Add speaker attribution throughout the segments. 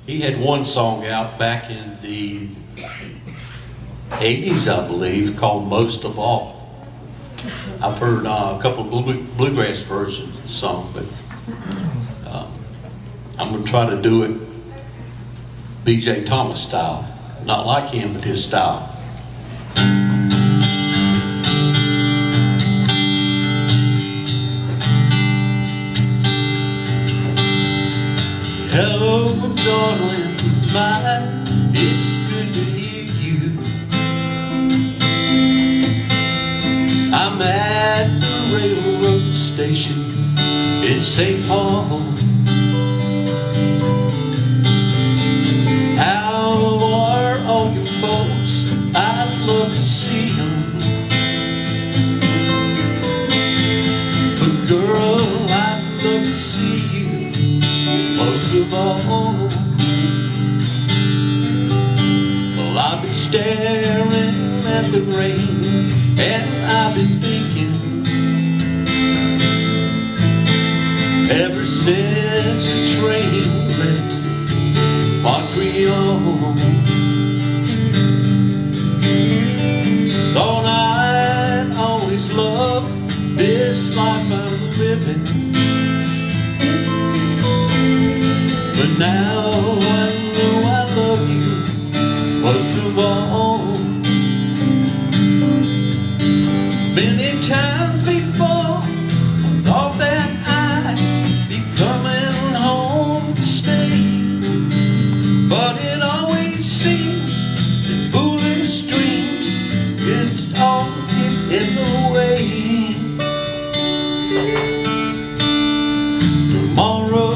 Speaker 1: He had one song out back in the 80s, I believe, called Most of All. I've heard a couple of bluegrass versions of the song, but I'm going to try to do it B.J. Thomas style. Not like him, but his style. Hello, darling, mine, it's good to hear you. I'm at the railroad station in St. Paul. How are all your folks? I'd love to see them. But girl, I'd love to see you most of all. Well, I've been staring at the rain, and I've been thinking, ever since the train left Montreal, thought I'd always love this life I'm living. But now I know I love you most of all. Many times before, I thought that I'd be coming home to stay. But it always seems that foolish dreams just all get in the way. Tomorrow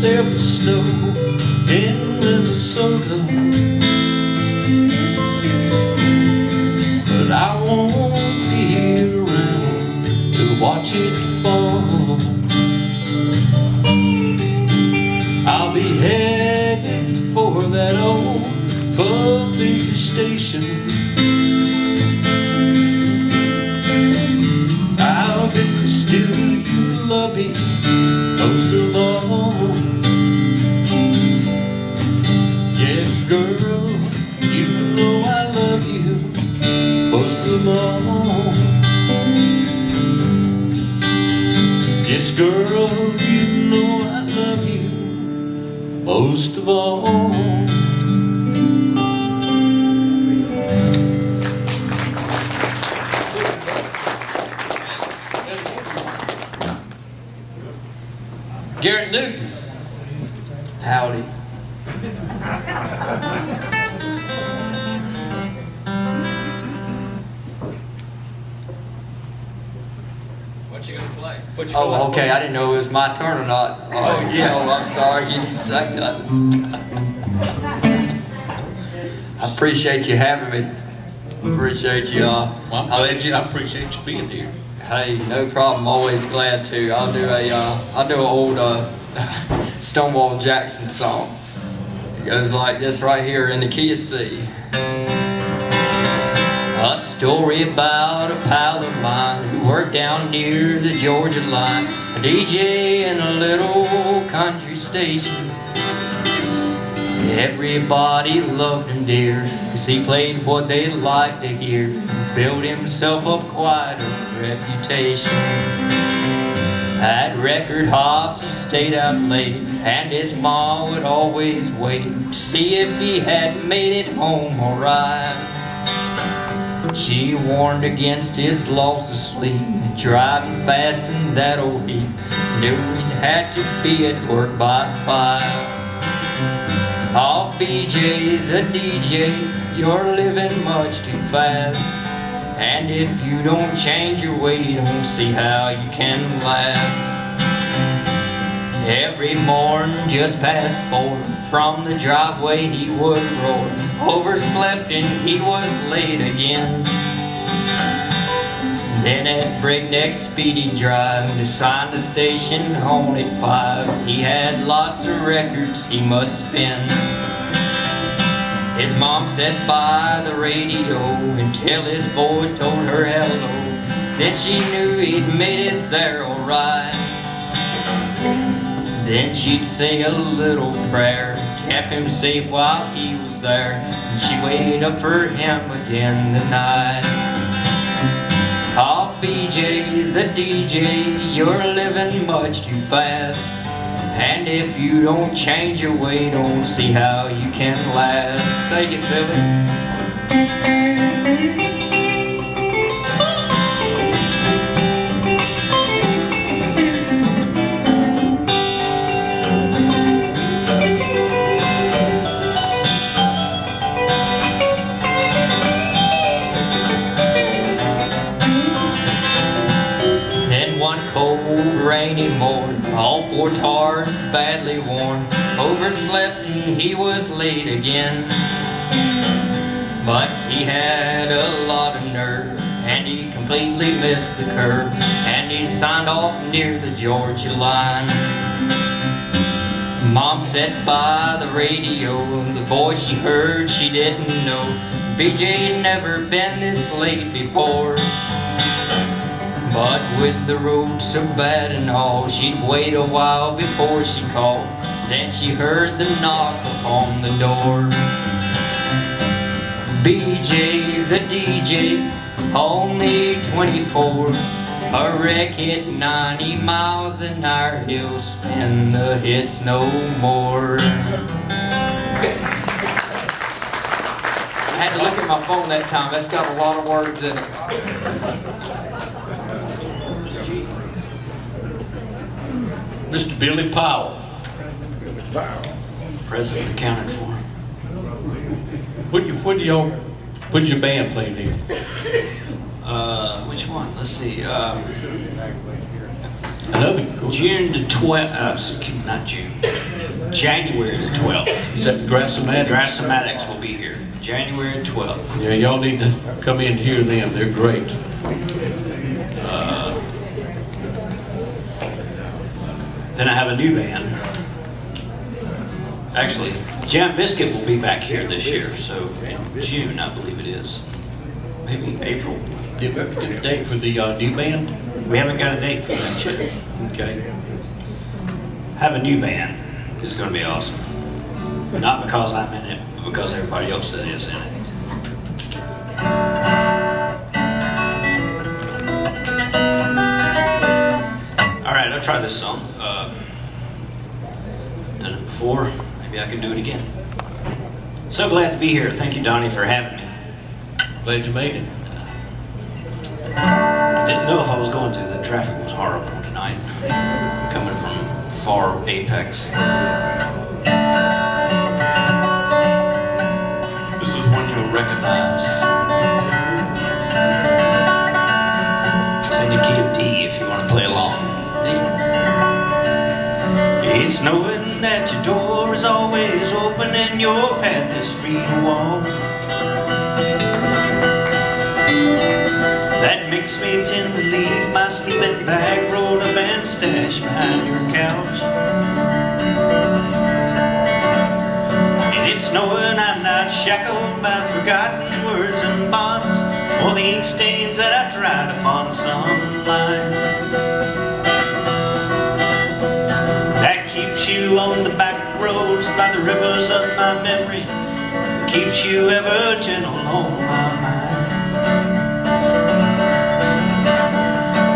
Speaker 1: there'll be snow in Minnesota, but I won't be around to watch it fall. I'll be headed for that old familiar station. I'll get to still you love me most of all. Yeah, girl, you know I love you most of all. Yes, girl, you know I love you most of all. Garrett Newton.
Speaker 2: Howdy.
Speaker 1: What you gonna play? What you
Speaker 2: Oh,
Speaker 1: gonna
Speaker 2: okay.
Speaker 1: play?
Speaker 2: I didn't know it was my turn or not.
Speaker 1: Oh, yeah.
Speaker 2: Oh, I'm sorry. You didn't say nothing. I appreciate you having me. Appreciate you.
Speaker 1: Well, I'm glad I appreciate you being here.
Speaker 2: Hey, no problem. Always glad to. I'll do an old Stonewall Jackson song. It goes like this right here in the key of C. A story about a pal of mine who worked down near the Georgia line, a DJ in a little country station. Everybody loved him dear, 'cause he played what they liked to hear, built himself up quite a reputation. At record hops he stayed out late, and his ma would always wait to see if he had made it home alright. She warned against his loss of sleep, driving fast in that old heat, knew he'd had to be at work by 5. Oh, BJ, the DJ, you're living much too fast, and if you don't change your way, you don't see how you can last. Every morning just past 4, from the driveway he would roar, overslept and he was late again. Then at breakneck speed he'd drive to sign the station on at 5. He had lots of records he must spin. His mom sat by the radio until his voice told her hello. Then she knew he'd made it there alright. Then she'd say a little prayer, kept him safe while he was there, and she'd wait up for him again tonight. Oh, BJ, the DJ, you're living much too fast, and if you don't change your way, don't see how you can last. Take it, Billy. Rainy morn, all four tars badly worn, overslept and he was late again. But he had a lot of nerve, and he completely missed the curve, and he signed off near the Georgia line. Mom sat by the radio, the voice she heard she didn't know. BJ had never been this late before. But with the road so bad and all, she'd wait a while before she called. Then she heard the knock upon the door. BJ, the DJ, only 24. A wreck hit 90 miles an hour, he'll spin the hits no more. I had to look at my phone that time, that's got a lot of words in it.
Speaker 1: Mr. Billy Powell.
Speaker 3: President accounted for.
Speaker 1: What your band playing here?
Speaker 3: Which one? Let's see.
Speaker 1: Another.
Speaker 3: June the 12th. Not June. January the 12th.
Speaker 1: Is that the Grassomatics?
Speaker 3: Grassomatics will be here. January 12th.
Speaker 1: Yeah, y'all need to come in and hear them. They're great.
Speaker 3: Then I have a new band. Actually, Jam Biscuit will be back here this year, so in June, I believe it is. Maybe April.
Speaker 1: Did we ever get a date for the new band?
Speaker 3: We haven't got a date for that yet.
Speaker 1: Okay.
Speaker 3: Have a new band. It's going to be awesome. Not because I'm in it, but because everybody else that is in it. All right, I'll try this song. Done it before. Maybe I can do it again. So glad to be here. Thank you, Donnie, for having me.
Speaker 1: Glad you made it.
Speaker 3: I didn't know if I was going to. The traffic was horrible tonight, coming from far Apex. This is one you'll recognize. It's in the key of D if you want to play along. It's knowing that your door is always open and your path is free to walk. That makes me tend to leave my sleeping bag rolled up and stashed behind your couch. And it's knowing I'm not shackled by forgotten words and bonds, or the ink stains that I dried upon some line. That keeps you on the back roads by the rivers of my memory, keeps you ever gentle on my mind.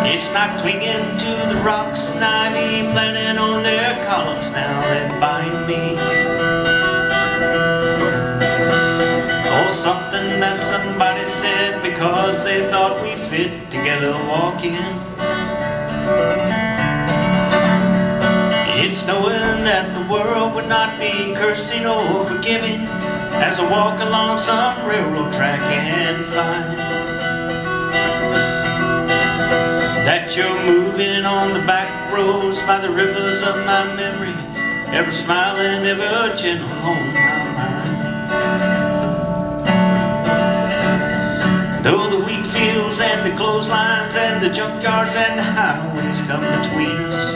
Speaker 3: It's not clinging to the rocks and ivy planted on their columns now that bind me, or something that somebody said because they thought we fit together walking. It's knowing that the world would not be cursing or forgiving as I walk along some railroad track and find that you're moving on the back roads by the rivers of my memory, ever smiling, ever gentle on my mind. Though the wheat fields and the clotheslines and the junkyards and the highways come between us,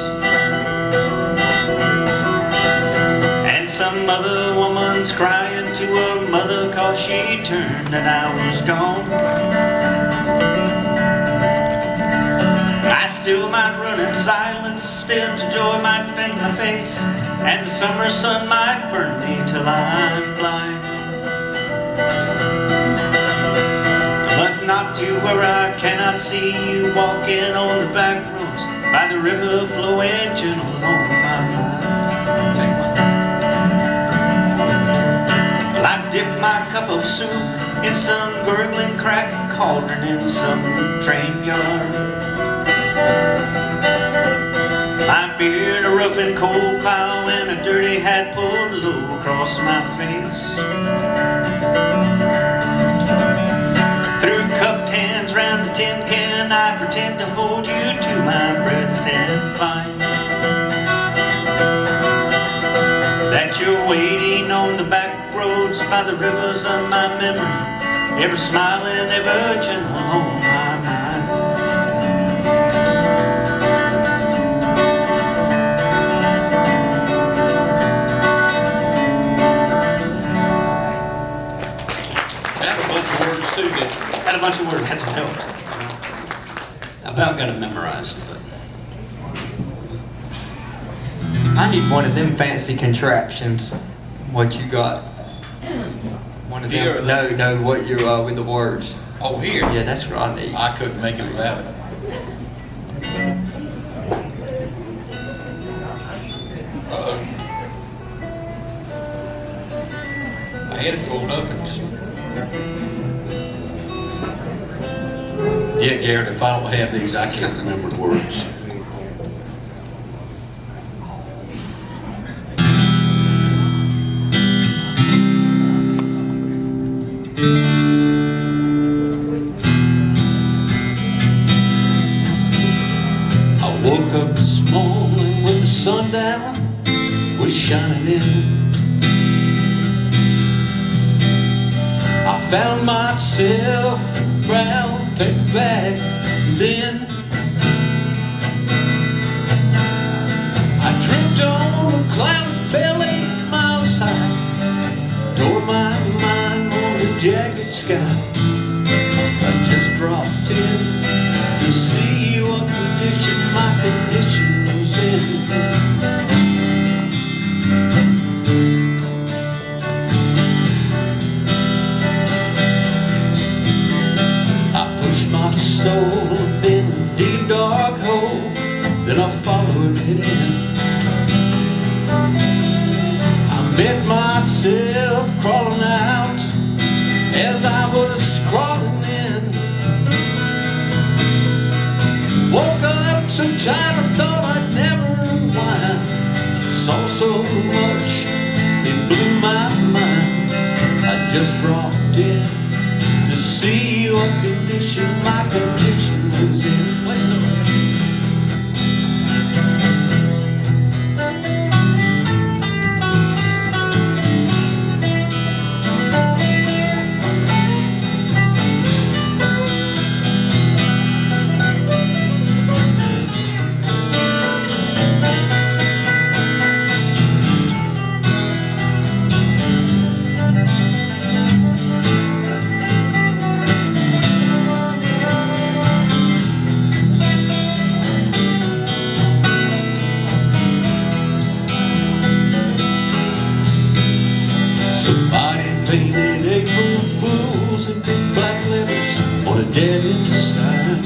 Speaker 3: and some other woman's crying to her mother 'cause she turned and I was gone, I still might run in silence, still to joy might paint my face, and the summer sun might burn me till I'm blind. But not to where I cannot see you walking on the back roads by the river flowing gentle on my mind. Well, I dip my cup of soup in some gurgling cracking cauldron in some train yard. My beard a rough and cold pile and a dirty hat pulled low across my face. Through cupped hands round the tin can, I pretend to hold you to my breath and find that you're waiting on the back roads by the rivers of my memory, ever smiling, ever gentle on my mind.
Speaker 1: That's a bunch of words too, didn't it?
Speaker 3: Had a bunch of words, had some help.
Speaker 1: I about got it memorized, but
Speaker 2: I need one of them fancy contraptions. What you got? One of
Speaker 1: Here or
Speaker 2: them? No, what you're with the words.
Speaker 1: oh, here.
Speaker 2: Yeah, that's what I need.
Speaker 1: I couldn't make it without it. Uh-oh. I had it pulled up and just... Yeah, Garrett, if I don't have these, I can't remember the words. I woke up this morning when the sundown was shining in. I found myself a brown paper bag, and then I tripped on a cloud and fell 8 miles high. Tore my mind on the jagged sky. I just dropped in to see what condition my condition was in. My soul in a deep dark hole, then I followed it in. I met myself crawling out as I was crawling in. Woke up so tired I thought I'd never unwind. Saw so much, it blew my mind. I just dropped in to see what condition my condition was in. Somebody painted April Fools in big black letters on a dead-end sign.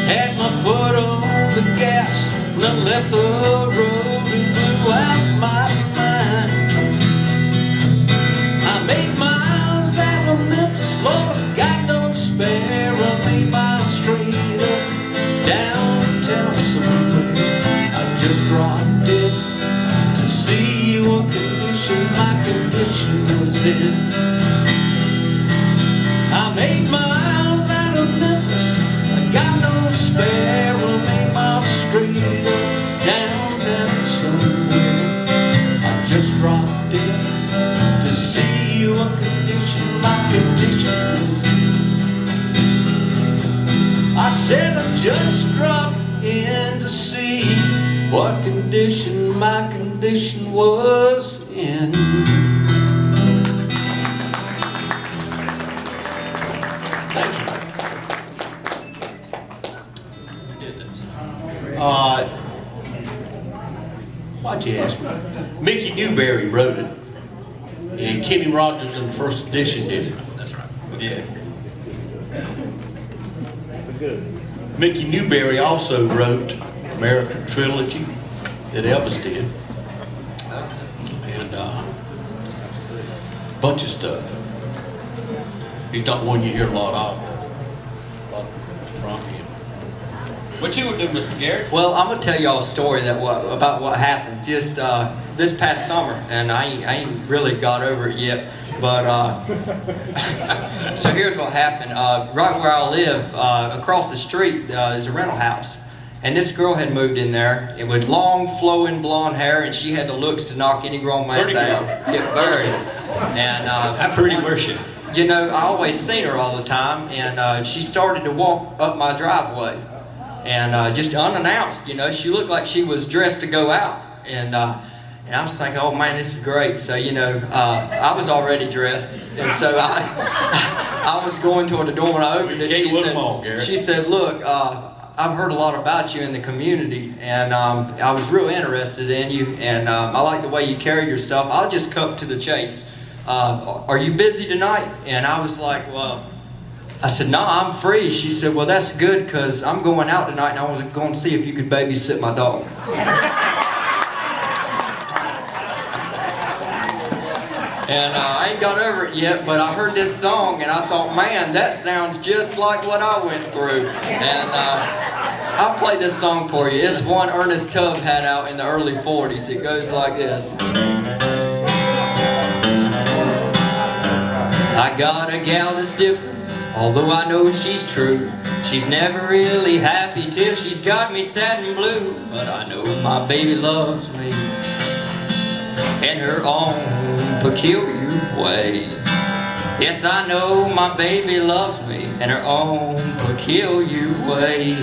Speaker 1: Had my foot on the gas when I left the road and blew out my mind. I made miles out of Memphis, Lord, got no spare. I made miles straight up downtown somewhere. I just dropped in to see what condition my condition was in. I made miles out of Memphis, I got no spare. I made miles straight up downtown somewhere. I just dropped in to see what condition my condition was in. I said I just dropped in to see what condition my condition was in. Thank you. We did that. Why'd you ask me? Mickey Newberry wrote it, and Kenny Rogers in the first edition did it.
Speaker 3: That's right.
Speaker 1: Yeah. Mickey Newberry also wrote American Trilogy that Elvis did, and a bunch of stuff. He's not one you hear a lot of from him.
Speaker 3: What you would do, Mr. Garrett?
Speaker 2: Well, I'm gonna tell y'all a story about what happened just this past summer, and I ain't really got over it yet. But so here's what happened. Right where I live, across the street is a rental house, and this girl had moved in there with long, flowing blonde hair, and she had the looks to knock any grown man down. Get buried. And
Speaker 1: How pretty was she?
Speaker 2: you know, I always seen her all the time, and she started to walk up my driveway. And just unannounced, you know, she looked like she was dressed to go out. And I was thinking, oh man, this is great. So, you know, I was already dressed. And so I was going toward the door when I opened it. She said, look, I've heard a lot about you in the community, and I was real interested in you, and I like the way you carry yourself. I'll just cut to the chase. Are you busy tonight? And I was like, well, I said, no, I'm free. She said, well, that's good, because I'm going out tonight, and I was going to see if you could babysit my dog. And I ain't got over it yet, but I heard this song, and I thought, man, that sounds just like what I went through. And I'll play this song for you. It's one Ernest Tubb had out in the early 40s. It goes like this. I got a gal that's different, although I know she's true. She's never really happy till she's got me sad and blue. But I know my baby loves me in her own peculiar way. Yes, I know my baby loves me in her own peculiar way.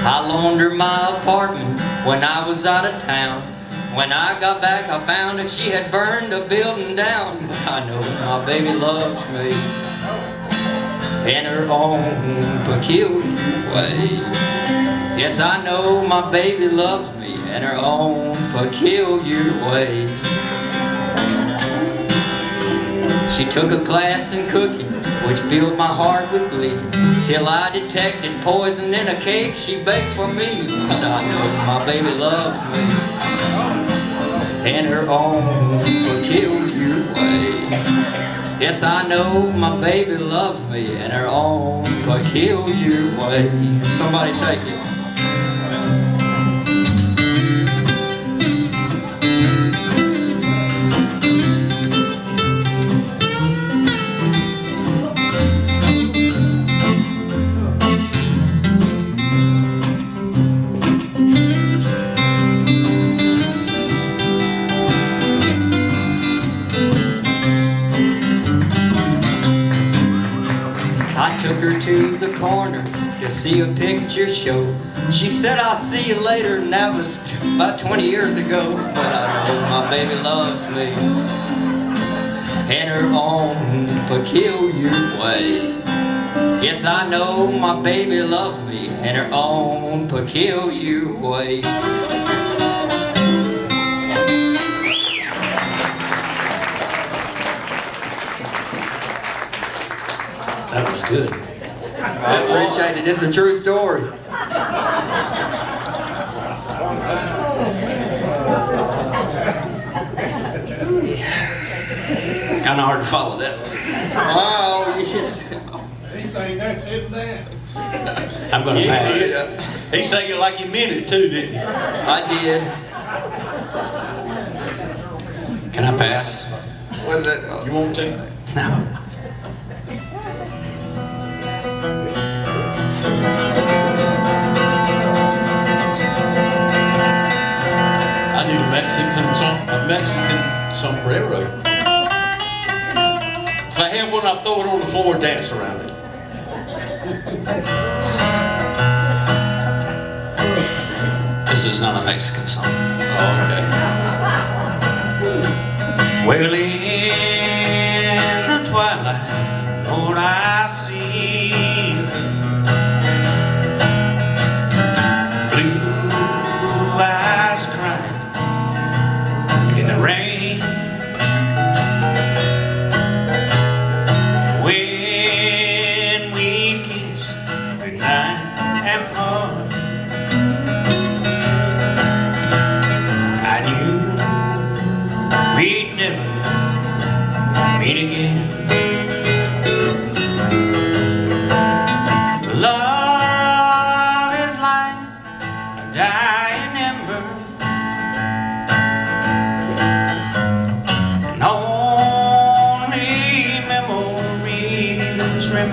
Speaker 2: I loaned her my apartment when I was out of town. When I got back, I found that she had burned the building down. But I know my baby loves me in her own peculiar way. Yes, I know my baby loves me in her own peculiar way. She took a class in cooking, which filled my heart with glee, till I detected poison in a cake she baked for me. But I know my baby loves me in her own peculiar way. Yes, I know my baby loves me in her own peculiar way. Somebody take it. I took her to the corner to see a picture show. She said, I'll see you later, and that was about 20 years ago. But I know my baby loves me in her own peculiar way. Yes, I know my baby loves me in her own peculiar way.
Speaker 1: That was good.
Speaker 2: I appreciate it. It's a true story.
Speaker 1: Kind of hard to follow that.
Speaker 2: Wow, yes.
Speaker 4: He's saying that's it then.
Speaker 1: I'm going to pass.
Speaker 2: Yeah.
Speaker 1: He sang it like he meant it too, didn't he?
Speaker 2: I did.
Speaker 1: Can I pass?
Speaker 2: Was it?
Speaker 1: You want to? No. I need a Mexican sombrero. If I had one, I'd throw it on the floor and dance around it. This is not a Mexican song. Oh, okay.
Speaker 3: Well, in the twilight, Lord, I see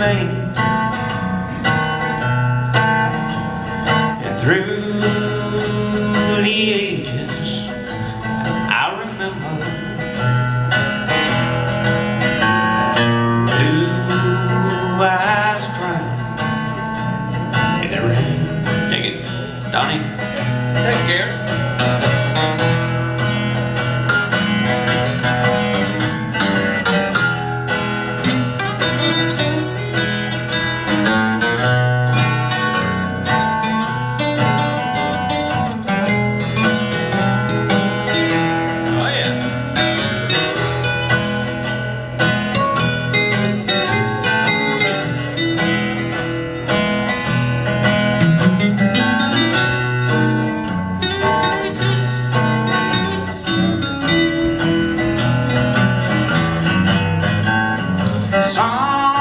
Speaker 3: remain. And through the ages, I remember blue eyes crying in the rain. Take it, Donnie.
Speaker 1: Take care.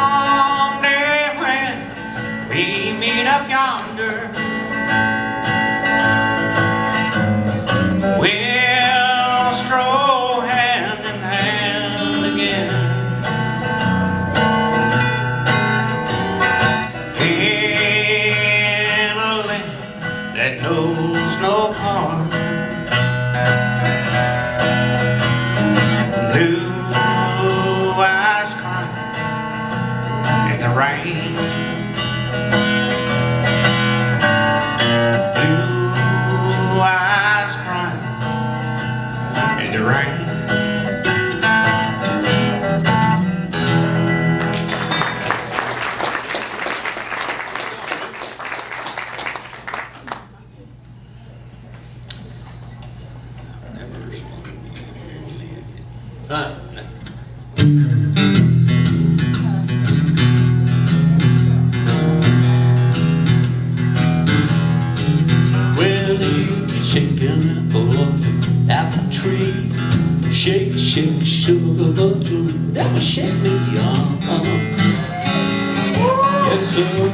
Speaker 3: Someday when we meet up yonder, we'll stroll hand in hand again. In a land that knows no harm, blue eyes crying in the rain. Blue eyes crying in the rain.
Speaker 1: Well, you can shake an apple off an apple tree. Shake, shake, sugar, but you'll never shake me on. Yes, sir,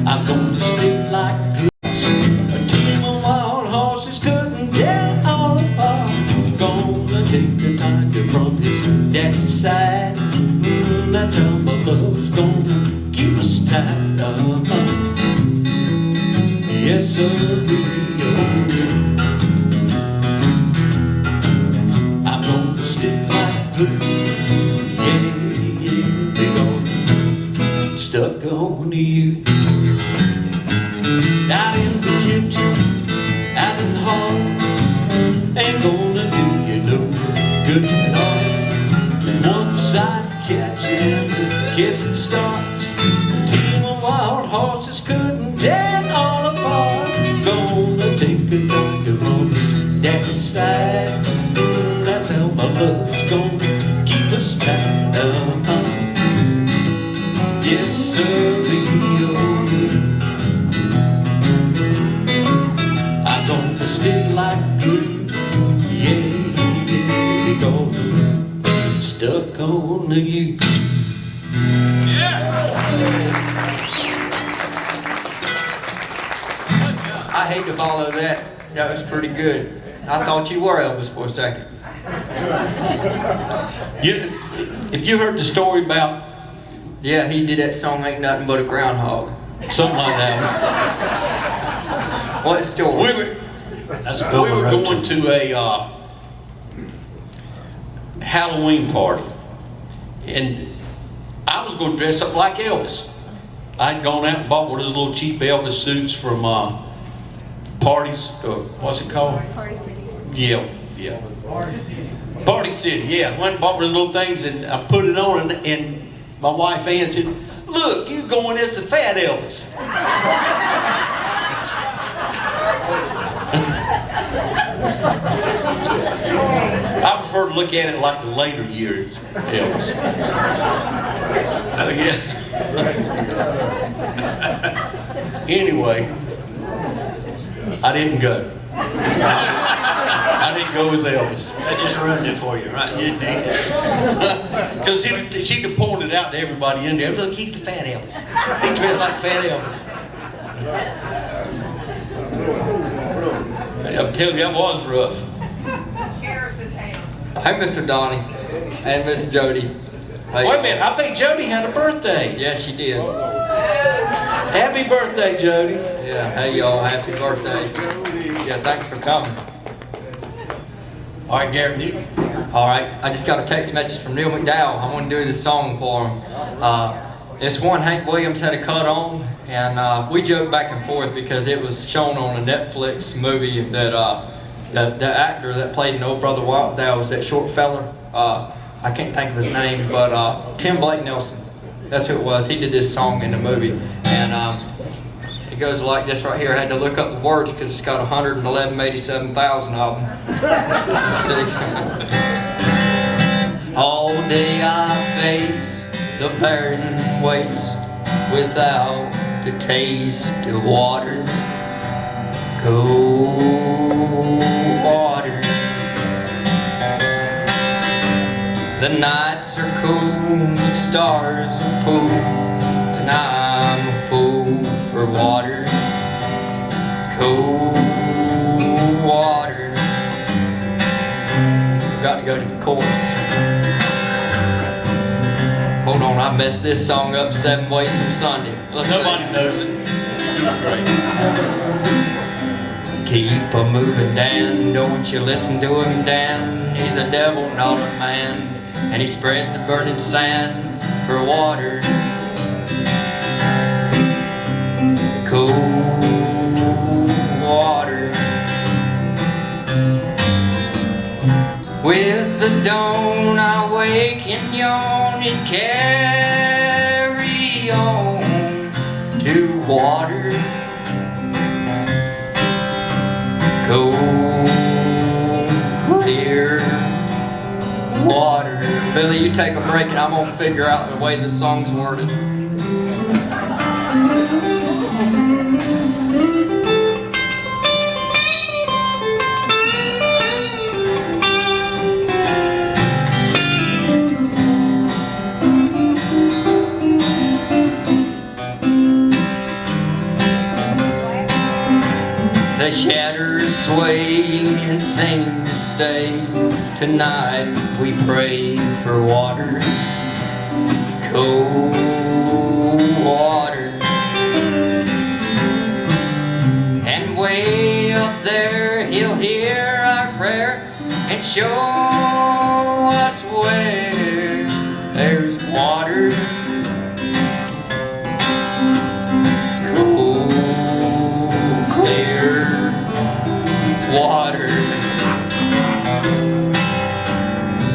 Speaker 1: I'm gonna stick like this. A team of wild horses couldn't tear all apart. Gonna take a tiger from his daddy's side. That's how my love's gonna keep us tied. Yes, sir, I'm gonna stick like glue. Yeah, yeah, because stuck on you. Out in the kitchen, out in the hall, ain't gonna do you no good at all. Once I catch you and the kissing starts, a team of wild horses couldn't tear it all apart. Gonna take a tiger from his daddy's side. That's how my love's gonna keep us tied. Yes, sir, I'm gonna stick like glue. Yeah, yeah, because I'm stuck on you.
Speaker 2: I hate to follow that. That was pretty good. I thought you were Elvis for a second.
Speaker 1: If you heard the story about
Speaker 2: Yeah, he did that song, Ain't Nothing But a Groundhog.
Speaker 1: something like that,
Speaker 2: What story?
Speaker 1: we were going to a Halloween party, and I was going to dress up like Elvis. I'd gone out and bought one of those little cheap Elvis suits from parties. What's it called?
Speaker 5: Party City.
Speaker 1: Yeah. Party City, yeah. Went and bought one of those little things, and I put it on, and my wife Ann said, "Look, you're going as the fat Elvis." I prefer to look at it like the later years Elvis. Yeah. Anyway, I didn't go. I didn't go as Elvis.
Speaker 3: That just ruined it for you, right?
Speaker 1: You did. Because she'd have pointed out to everybody in there, "Look, he's the fat Elvis. He dressed like fat Elvis." I'm telling you, that was rough.
Speaker 5: Cheers and ham.
Speaker 2: Hey, Mr. Donnie. And Miss Jody. Hey,
Speaker 1: Wait a minute, I think Jody had a birthday.
Speaker 2: Yes, she did.
Speaker 1: Happy birthday, Jody.
Speaker 2: Yeah, hey y'all, happy birthday. Yeah, thanks for coming.
Speaker 1: All right, Garrett, you.
Speaker 2: All right, I just got a text message from Neil McDowell. I want to do this song for him. It's one Hank Williams had a cut on, and we joked back and forth because it was shown on a Netflix movie that the actor that played in Old Brother Wild, that was that short fella. I can't think of his name, but Tim Blake Nelson. That's who it was. He did this song in the movie, and it goes like this right here. I had to look up the words because it's got 187,000 of them. Let's see. All day I face the barren waste without the taste of water, cold water. The nights are cool, the stars are pool, and I'm a fool for water, cold water. Forgot to go to the chorus. Hold on, I messed this song up 7 ways from Sunday.
Speaker 1: Nobody knows it. Great.
Speaker 2: Keep a moving, Dan, don't you listen to him, Dan. He's a devil, not a man, and he spreads the burning sand for water. Cold water. With the dawn I wake and yawn and carry on to water. Cold, clear water. Billy, you take a break and I'm gonna figure out the way the song's worded. The shatters sway and seem to stay. Tonight we pray for water, cold water. And way up there he'll hear our prayer and show us where there's water. Water.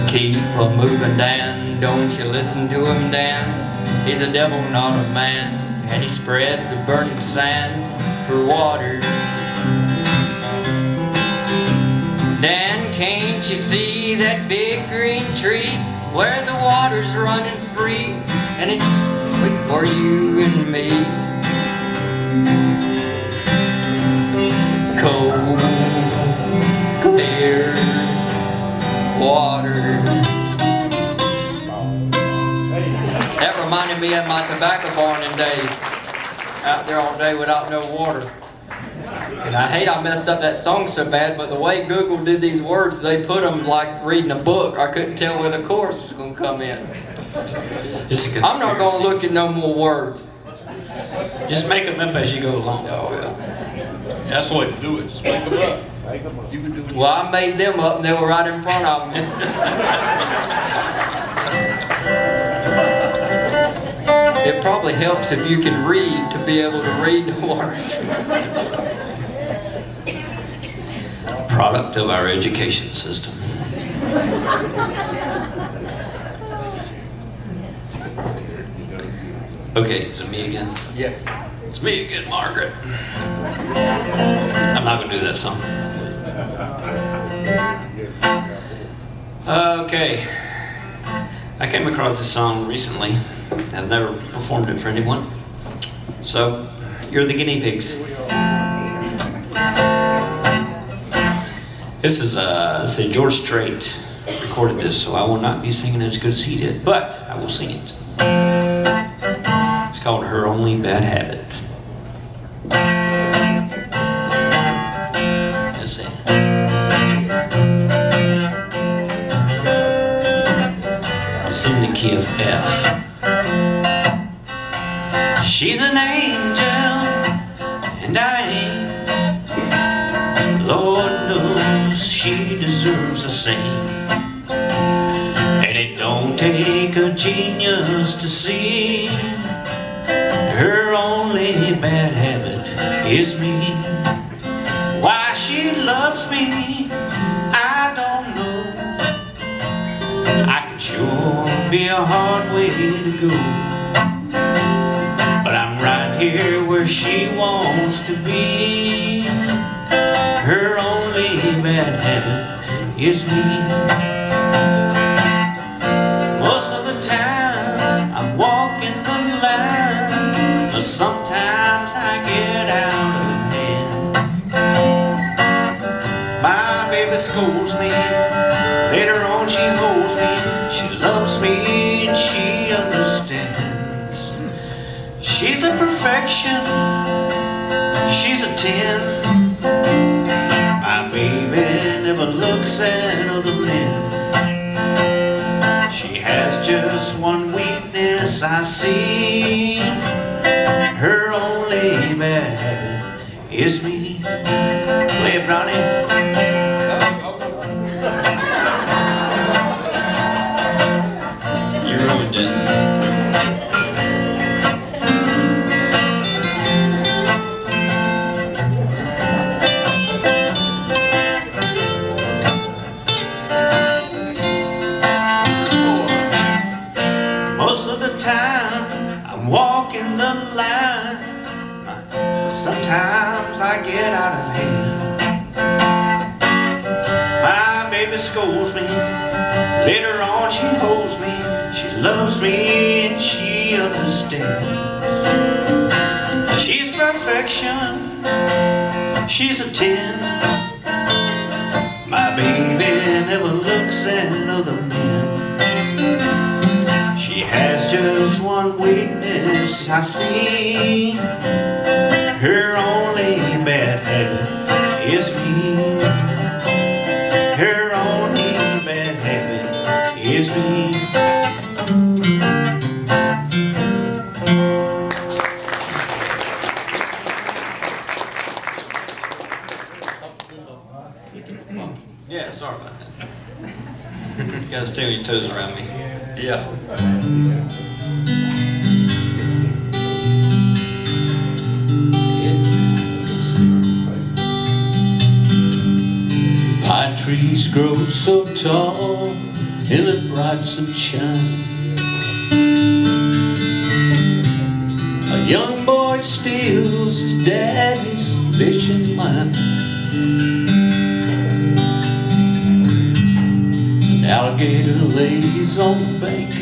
Speaker 2: Keep a moving, Dan, don't you listen to him, Dan. He's a devil, not a man, and he spreads the burning sand for water. Dan, can't you see that big green tree where the water's running free and it's waiting for you and me? Cold, clear water. That reminded me of my tobacco barning days. Out there all day without no water. And I hate I messed up that song so bad, but the way Google did these words, they put them like reading a book. I couldn't tell where the chorus was going to come in. I'm not going to look at no more words.
Speaker 3: Just make them up as you go along.
Speaker 2: Oh, yeah.
Speaker 1: That's the way to do it. Just make them up. You can do it.
Speaker 2: Well, I made them up and they were right in front of me. It probably helps if you can read to be able to read the words.
Speaker 3: Product of our education system. Okay, is it me again?
Speaker 1: Yeah.
Speaker 3: It's me again, Margaret. I'm not gonna do that song. Okay. I came across this song recently. I've never performed it for anyone. So, you're the guinea pigs. This is say George Strait recorded this, so I will not be singing as good as he did, but I will sing it. It's called Her Only Bad Habit. Let's sing. the key of F. She's an angel, and I ain't. Lord knows she deserves a saint. And it don't take a genius to see her only bad habit is me. Why she loves me, I don't know. I can sure be a hard way to go, but I'm right here where she wants to be. Her only bad habit is me. Most of the time I'm walking the line, but sometimes I get out of hand. My baby scolds me, later on she holds me. She loves me and she understands. She's a perfection, she's a 10. My baby never looks at other men. She has just one weakness I see. Her only bad habit is me. Play it, Brownie. You ruined it. Most of the time I'm walking the line, but sometimes I get out of hand. My baby scolds me, later on she holds me. She loves me and she understands. She's perfection, she's a 10. My baby never looks at other men. She has just one weakness I see. Her only bad habit is me. Her only bad habit is me.
Speaker 1: Yeah, sorry about that. You gotta stay on your toes around me. Yeah. Pine trees grow so tall in the bright sunshine. A young boy steals his daddy's fishing line. An alligator lays on the bank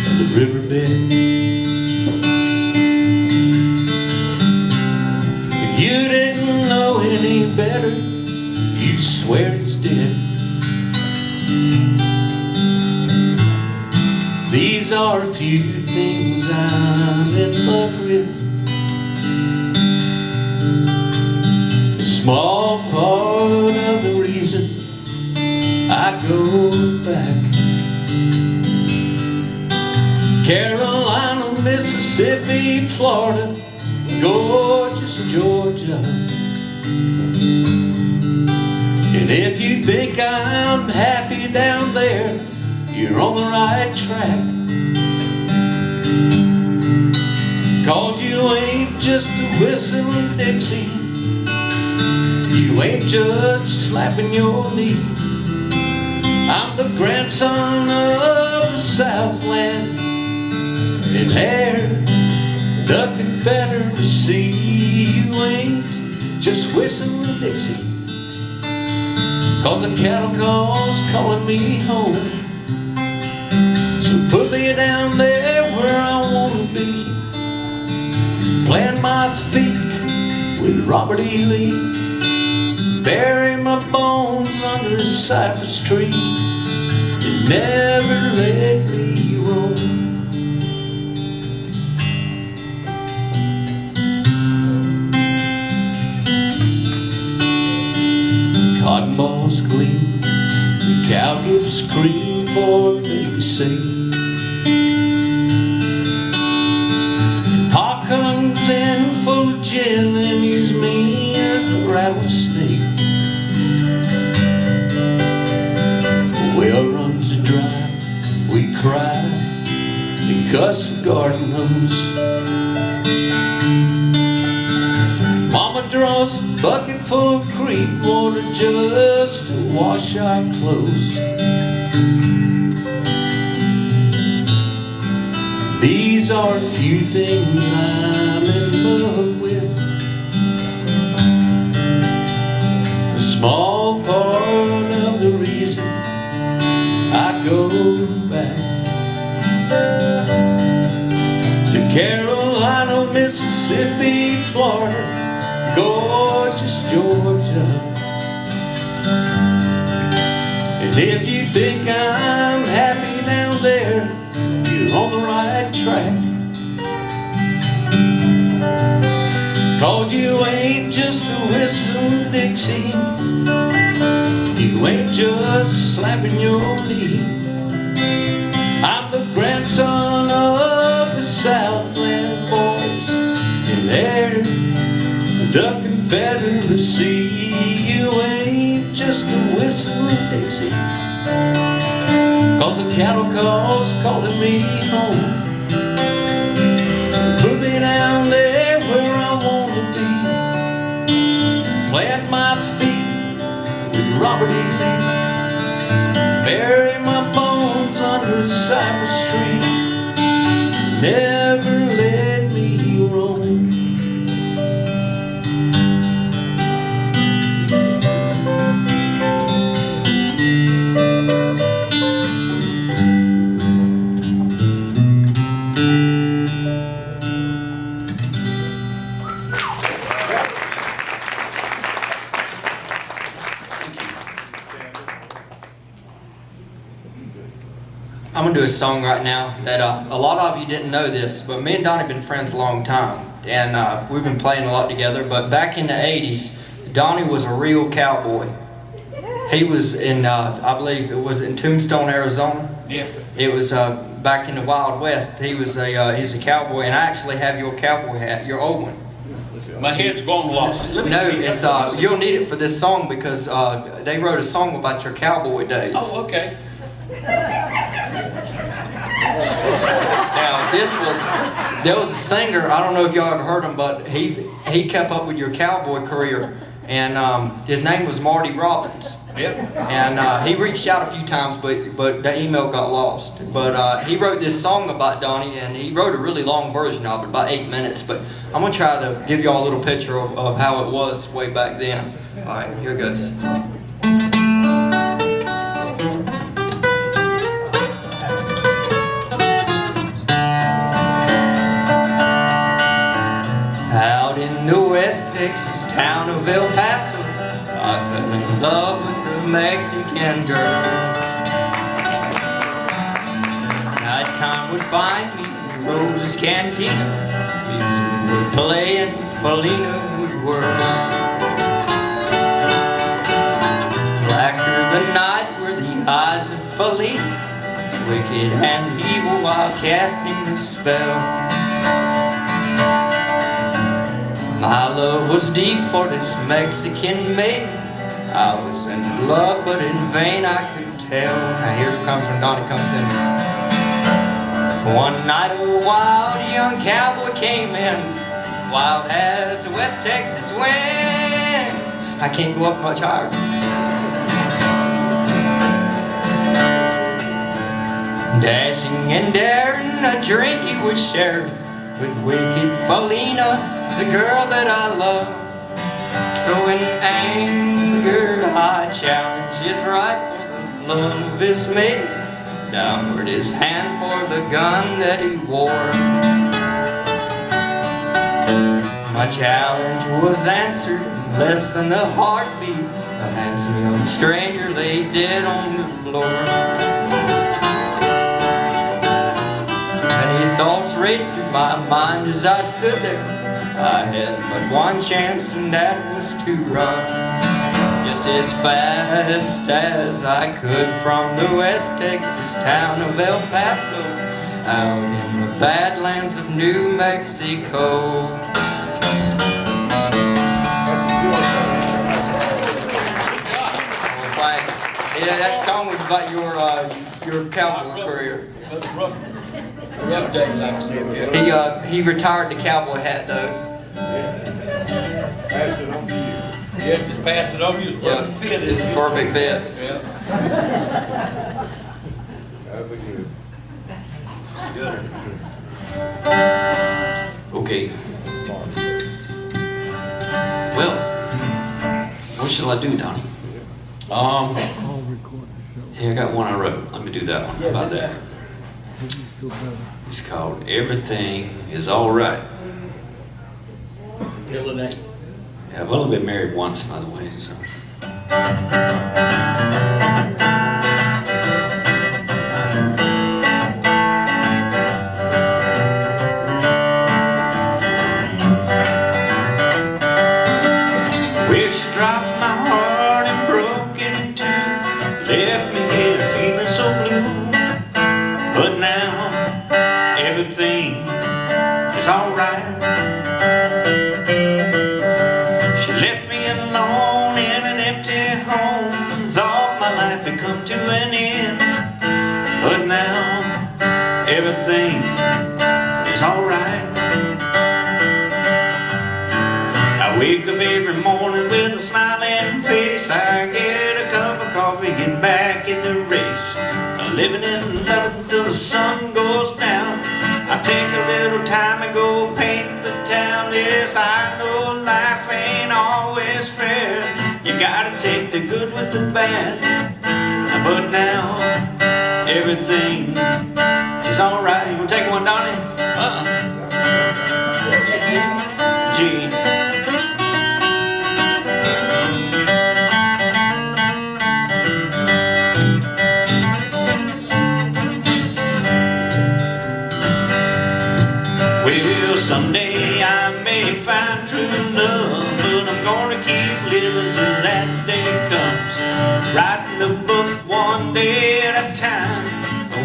Speaker 1: of the riverbed. If you didn't know any better, you'd swear he's dead. These are a few things I'm in love with. A small part of the reason I go back. Carolina, Mississippi, Florida, gorgeous Georgia. And if you think I'm happy down there, you're on the right track. 'Cause you ain't just a whistling Dixie, you ain't just slapping your knee. I'm the grandson of the Southland, in air, duck Confederacy. You ain't just whistling Dixie, 'cause the cattle call's calling me home. So put me down there where I wanna be, plant my feet with Robert E. Lee, bury my bones under a cypress tree, and never let me roam. Cotton balls gleam, the cow gives scream for baby's sake. rattlesnake. The well runs dry, we cry and cuss the garden hose. Mama draws a bucket full of creek water just to wash our clothes. These are a few things I'm in love with. A small part of the reason I go back to Carolina, Mississippi, Florida, gorgeous Georgia. And if you think I'm happy down there, you're on the right track. 'Cause you ain't just a whistling Dixie, you ain't just slapping your knee. I'm the grandson of the Southland boys in their the Confederacy. You ain't just a whistling Dixie, 'cause the cattle call's calling me home. So put me down there where I wanna be, plant my feet with Robert E. Lee, bury my bones under a cypress tree, never let me roam.
Speaker 2: I'm gonna do a song right now that a lot of you didn't know this, but me and Donnie have been friends a long time, and we've been playing a lot together. But back in the 80s, Donnie was a real cowboy. He was in, I believe it was in Tombstone, Arizona.
Speaker 1: Yeah.
Speaker 2: It was back in the Wild West. He's a cowboy, and I actually have your cowboy hat, your old one.
Speaker 1: My head's going lost.
Speaker 2: No, it's you'll need it for this song because they wrote a song about your cowboy days.
Speaker 1: Oh, okay.
Speaker 2: Now there was a singer, I don't know if y'all ever heard him, but he kept up with your cowboy career, and his name was Marty Robbins.
Speaker 1: Yep.
Speaker 2: And he reached out a few times, but the email got lost. But he wrote this song about Donnie, and he wrote a really long version of it, about 8 minutes. But I'm gonna try to give y'all a little picture of how it was way back then. All right, here it goes. Out in the West Texas town of El Paso, I fell in love with a Mexican girl. Nighttime would find me in Rose's Cantina, music would play and Felina would whirl. Blacker the night were the eyes of Felina, wicked and evil while casting the spell. My love was deep for this Mexican maiden. I was in love, but in vain I could tell. Now here it comes when Donnie comes in. One night a wild young cowboy came in, wild as the West Texas wind. I can't go up much higher. Dashing and daring, a drink he would share with wicked Felina, the girl that I love. So in anger I challenge his right for the blood of his maiden, downward his hand for the gun that he wore. My challenge was answered in less than a heartbeat. A handsome young stranger lay dead on the floor. Many thoughts raced through my mind as I stood there. I had but one chance, and that was to run just as fast as I could from the West Texas town of El Paso, out in the badlands of New Mexico. song was about your cowboy career.
Speaker 1: Rough days I lived, yeah.
Speaker 2: He retired the cowboy hat though.
Speaker 4: Pass it on to you.
Speaker 1: Yeah, just pass it on. You was perfect fit.
Speaker 2: It's a perfect fit.
Speaker 1: Yeah.
Speaker 4: That's a good.
Speaker 1: Good. Okay. Well, what shall I do, Donnie? Hey, I got one I wrote. Let me do that one. How about that? It's called Everything Is All Right. Yeah, I've only been married once, by the way, so. Well, she dropped my heart and broke it in two, left me here feeling so blue. But now everything is alright. She left me alone in an empty home and thought my life had come to an end. But now everything is alright. I wake up every morning with a smiling face. I get a cup of coffee, get back in the race. Living and loving till the sun goes down. I take a little time and go paint the town. Yes, I know life ain't always fair. You gotta take the good with the bad. But now everything is alright. You wanna take one, Donnie? G. Well, someday I may find true love, but I'm gonna keep living till that day comes. Writing the book one day at a time.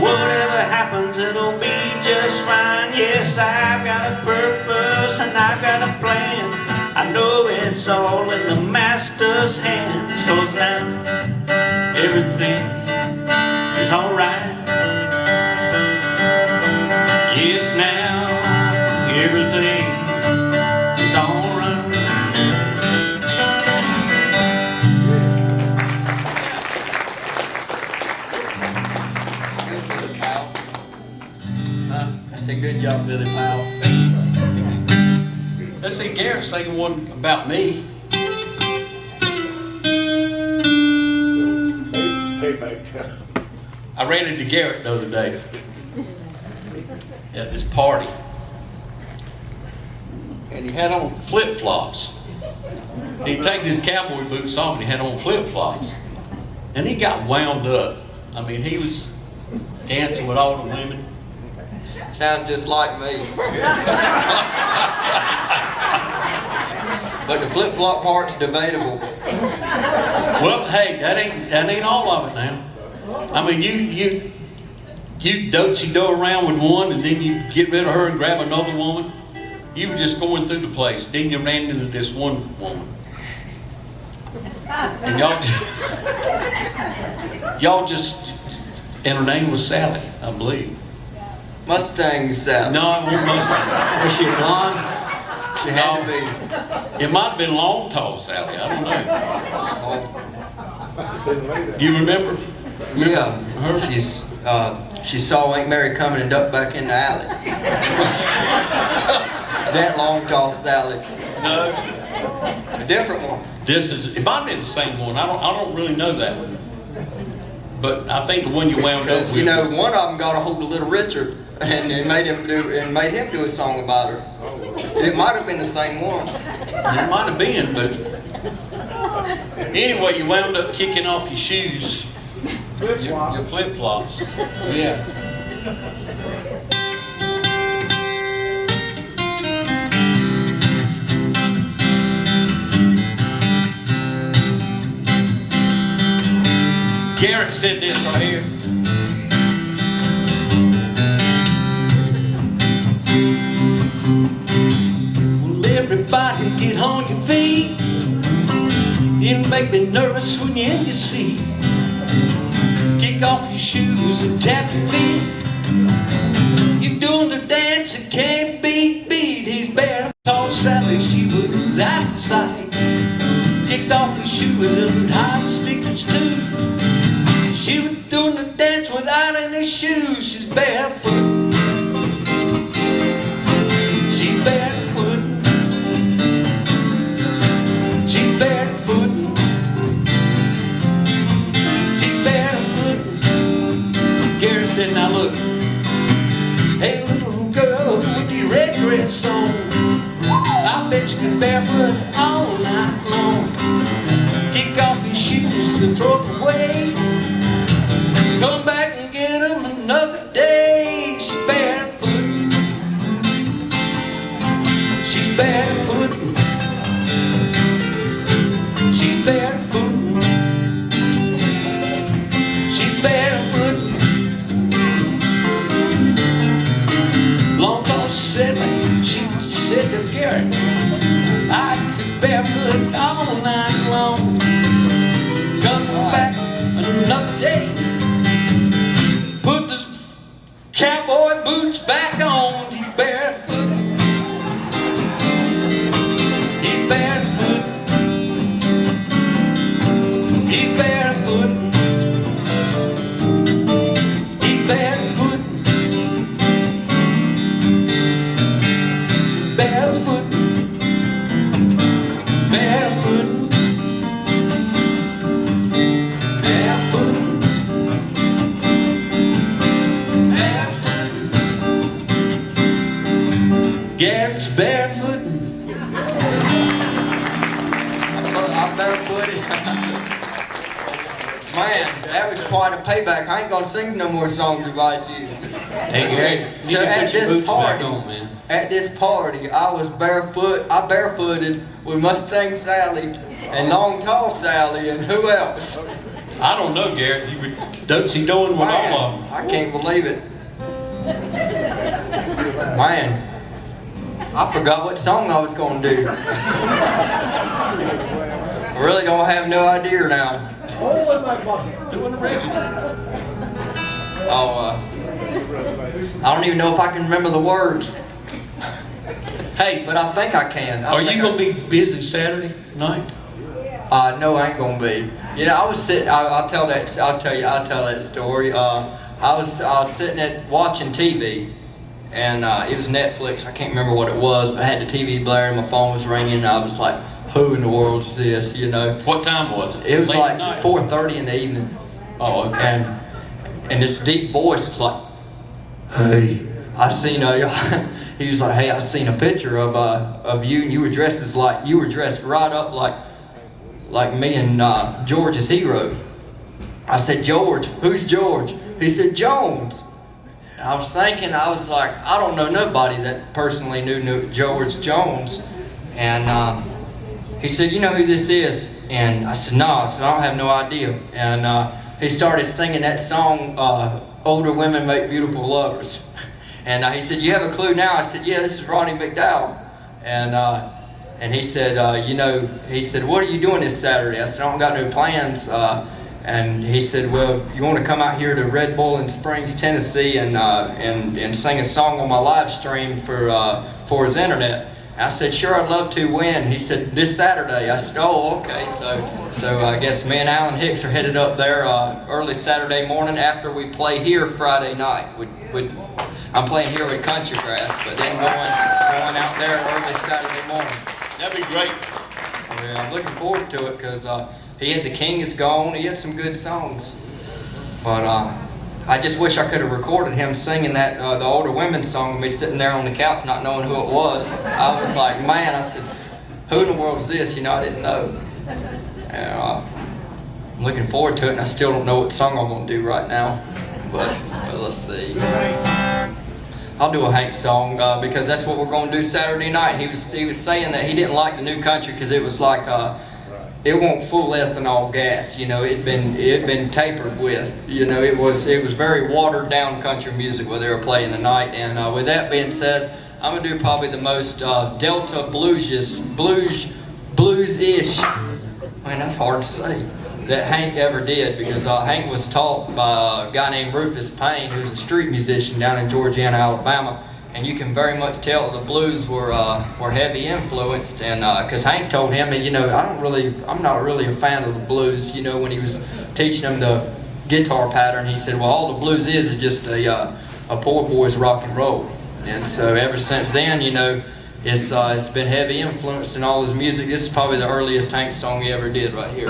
Speaker 1: Whatever happens, it'll be just fine. Yes, I've got a purpose and I've got a plan. I know it's all in the Master's hands, 'cause now everything is alright. Yes, now everything is alright.
Speaker 2: Good, Billy Powell. I said, good job, Billy Powell.
Speaker 1: Let's see, Garrett singing one about me.
Speaker 4: Payback time.
Speaker 1: I ran into Garrett the other day at this party. And he had on flip-flops. He'd taken his cowboy boots off and he had on flip-flops. And he got wound up. I mean, he was dancing with all the women.
Speaker 2: Sounds just like me. But the flip-flop part's debatable.
Speaker 1: Well, hey, that ain't all of it now. I mean, you dozy-do around with one and then you get rid of her and grab another woman. You were just going through the place. Then you ran into this one woman. And y'all just, and her name was Sally, I believe.
Speaker 2: Mustang Sally.
Speaker 1: No, it wasn't Mustang. Was she blonde?
Speaker 2: She had to be.
Speaker 1: It might have been Long Tall Sally, I don't know. You remember?
Speaker 2: Yeah,
Speaker 1: her?
Speaker 2: she saw Aunt Mary coming and ducked back in the alley. That Long Tall Sally.
Speaker 1: No.
Speaker 2: A different one.
Speaker 1: It might have been the same one. I don't really know that one. But I think the one you wound up with.
Speaker 2: You know, one of them got a hold of Little Richard and made him do a song about her. It might have been the same one.
Speaker 1: It might have been, but anyway, you wound up kicking off your shoes, your flip-flops. Yeah. Garrett said this right here. Well, everybody get on your feet. You make me nervous when you're in your seat. Kick off your shoes and tap your feet. You're doing the dance that can't be beat. He's bare. Told Sally she was out of sight. Kicked off her shoes and high sneakers too. She was doing the dance without any shoes. She's barefoot. She's barefoot. She's barefoot. She's barefoot. Garrett said, now look. Hey little girl with the red dress on, I bet you can barefoot all night long. Kick off your shoes and throw them away. Come back and get them another day. She's barefoot. She's barefoot. She's barefoot. She's barefoot. Long tall said to Garrett, I could barefoot all night long. Come back another day. Put the cowboy boots back on. He's barefoot. He's barefoot. He's barefoot. He's barefoot. Barefoot. Barefoot. Barefoot. Garrett's barefoot.
Speaker 2: I'm barefooted. Man, that was quite a payback. I ain't gonna sing no more songs about you.
Speaker 1: Hey Garrett,
Speaker 2: So
Speaker 1: you can
Speaker 2: at
Speaker 1: put your
Speaker 2: this
Speaker 1: boots back
Speaker 2: party,
Speaker 1: on, man.
Speaker 2: at this party, I was barefoot. I barefooted with Mustang Sally and Long Tall Sally and who else?
Speaker 1: I don't know, Garrett. You were dozy doing with
Speaker 2: Man,
Speaker 1: all of them.
Speaker 2: I can't believe it. Man, I forgot what song I was gonna do. I really don't have no idea now.
Speaker 1: Doing the original.
Speaker 2: Oh, I don't even know if I can remember the words,
Speaker 1: Hey,
Speaker 2: but I think I can.
Speaker 1: are you gonna be busy Saturday night?
Speaker 2: No, I ain't gonna be. You know, I was sitting. I'll tell that story. I was sitting at watching TV, and it was Netflix. I can't remember what it was, but I had the TV blaring. My phone was ringing. And I was like, "Who in the world is this?" You know.
Speaker 1: What time was it?
Speaker 2: It was
Speaker 1: Late
Speaker 2: like
Speaker 1: at night?
Speaker 2: 4:30 in the evening,
Speaker 1: Oh, okay.
Speaker 2: and this deep voice was like, "Hey, I seen a." He was like, "Hey, I seen a picture of you, and you were dressed right up like me and George's hero." I said, "George, who's George?" He said, "Jones." I was thinking, I was like, I don't know nobody that personally knew George Jones, and he said, "You know who this is?" And I said, "No." I said, "I don't have no idea." And he started singing that song, "Older Women Make Beautiful Lovers." And he said, "You have a clue now?" I said, "Yeah, this is Ronnie McDowell." And he said, he said, "What are you doing this Saturday?" I said, "I don't got no plans." And he said, "Well, you want to come out here to Red Bull in Springs, Tennessee, and sing a song on my live stream for his internet?" And I said, "Sure, I'd love to. When?" He said, "This Saturday." I said, "Oh, okay." So I guess me and Alan Hicks are headed up there early Saturday morning after we play here Friday night. I'm playing here with Country Grass, but then going out there early Saturday morning.
Speaker 1: That'd be great.
Speaker 2: Yeah, I'm looking forward to it because he had "The King Is Gone." He had some good songs, but I just wish I could have recorded him singing that the older women song. Me sitting there on the couch not knowing who it was. I was like, man, I said, "Who in the world is this?" You know, I didn't know. And, I'm looking forward to it, and I still don't know what song I'm gonna do right now, but let's see. I'll do a Hank song because that's what we're going to do Saturday night. He was saying that he didn't like the new country because it was like it wasn't full ethanol gas. You know, it'd been tapered with. You know, it was very watered down country music what they were playing tonight. And with that being said, I'm gonna do probably the most Delta blues-ish. Man, that's hard to say. that Hank ever did, because Hank was taught by a guy named Rufus Payne, who's a street musician down in Georgia and Alabama, and you can very much tell the blues were heavy influenced. And because Hank told him, you know, I'm not really a fan of the blues. You know, when he was teaching him the guitar pattern, he said, well, all the blues is just a poor boy's rock and roll. And so ever since then, you know, it's been heavy influenced in all his music. This is probably the earliest Hank song he ever did right here.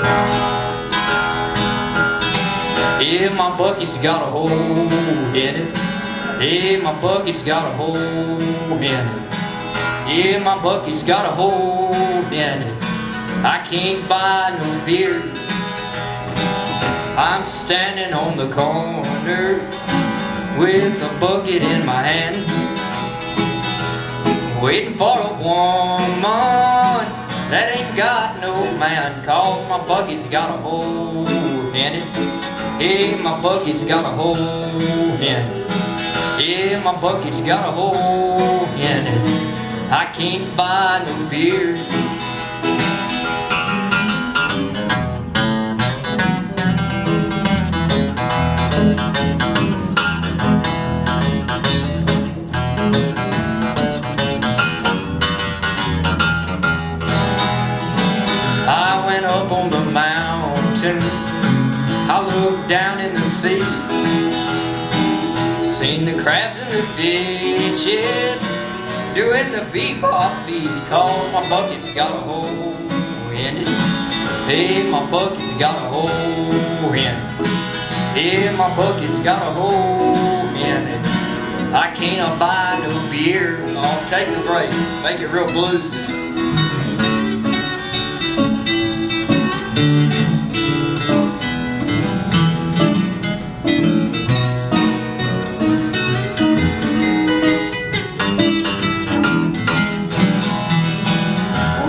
Speaker 2: Yeah, my bucket's got a hole in it. Yeah, my bucket's got a hole in it. Yeah, my bucket's got a hole in it. I can't buy no beer. I'm standing on the corner with a bucket in my hand, waiting for a woman that ain't got no man, 'cause my bucket's got a hole in it. Yeah, my bucket's got a hole in it. Yeah, my bucket's got a hole in it. I can't buy no beer. I went up on the mountain, I looked down in the sea, seen the crabs and the fishes doing the bebop beat, 'cause my bucket's got a hole in it. Hey, my bucket's got a hole in it. Yeah, my bucket's got a hole in it. I can't buy no beer. I'll take the break, make it real bluesy.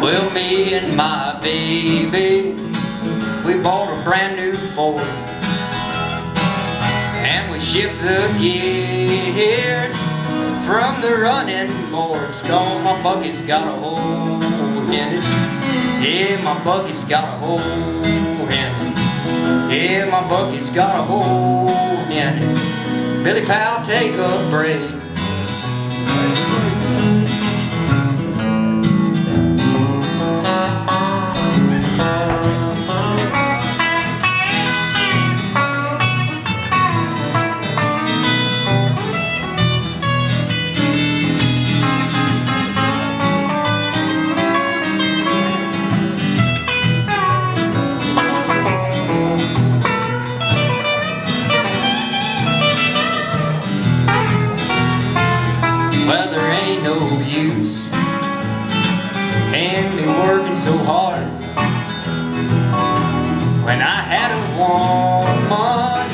Speaker 2: Well, me and my baby, we bought a brand new Ford, and we shift the gears from the running boards, 'cause my bucket's got a hole in it. Yeah, my bucket's got a hole in it. Yeah, my bucket's got a hole in it. Billy Powell, take a break. Well, there ain't no use in me working so hard when I had a woman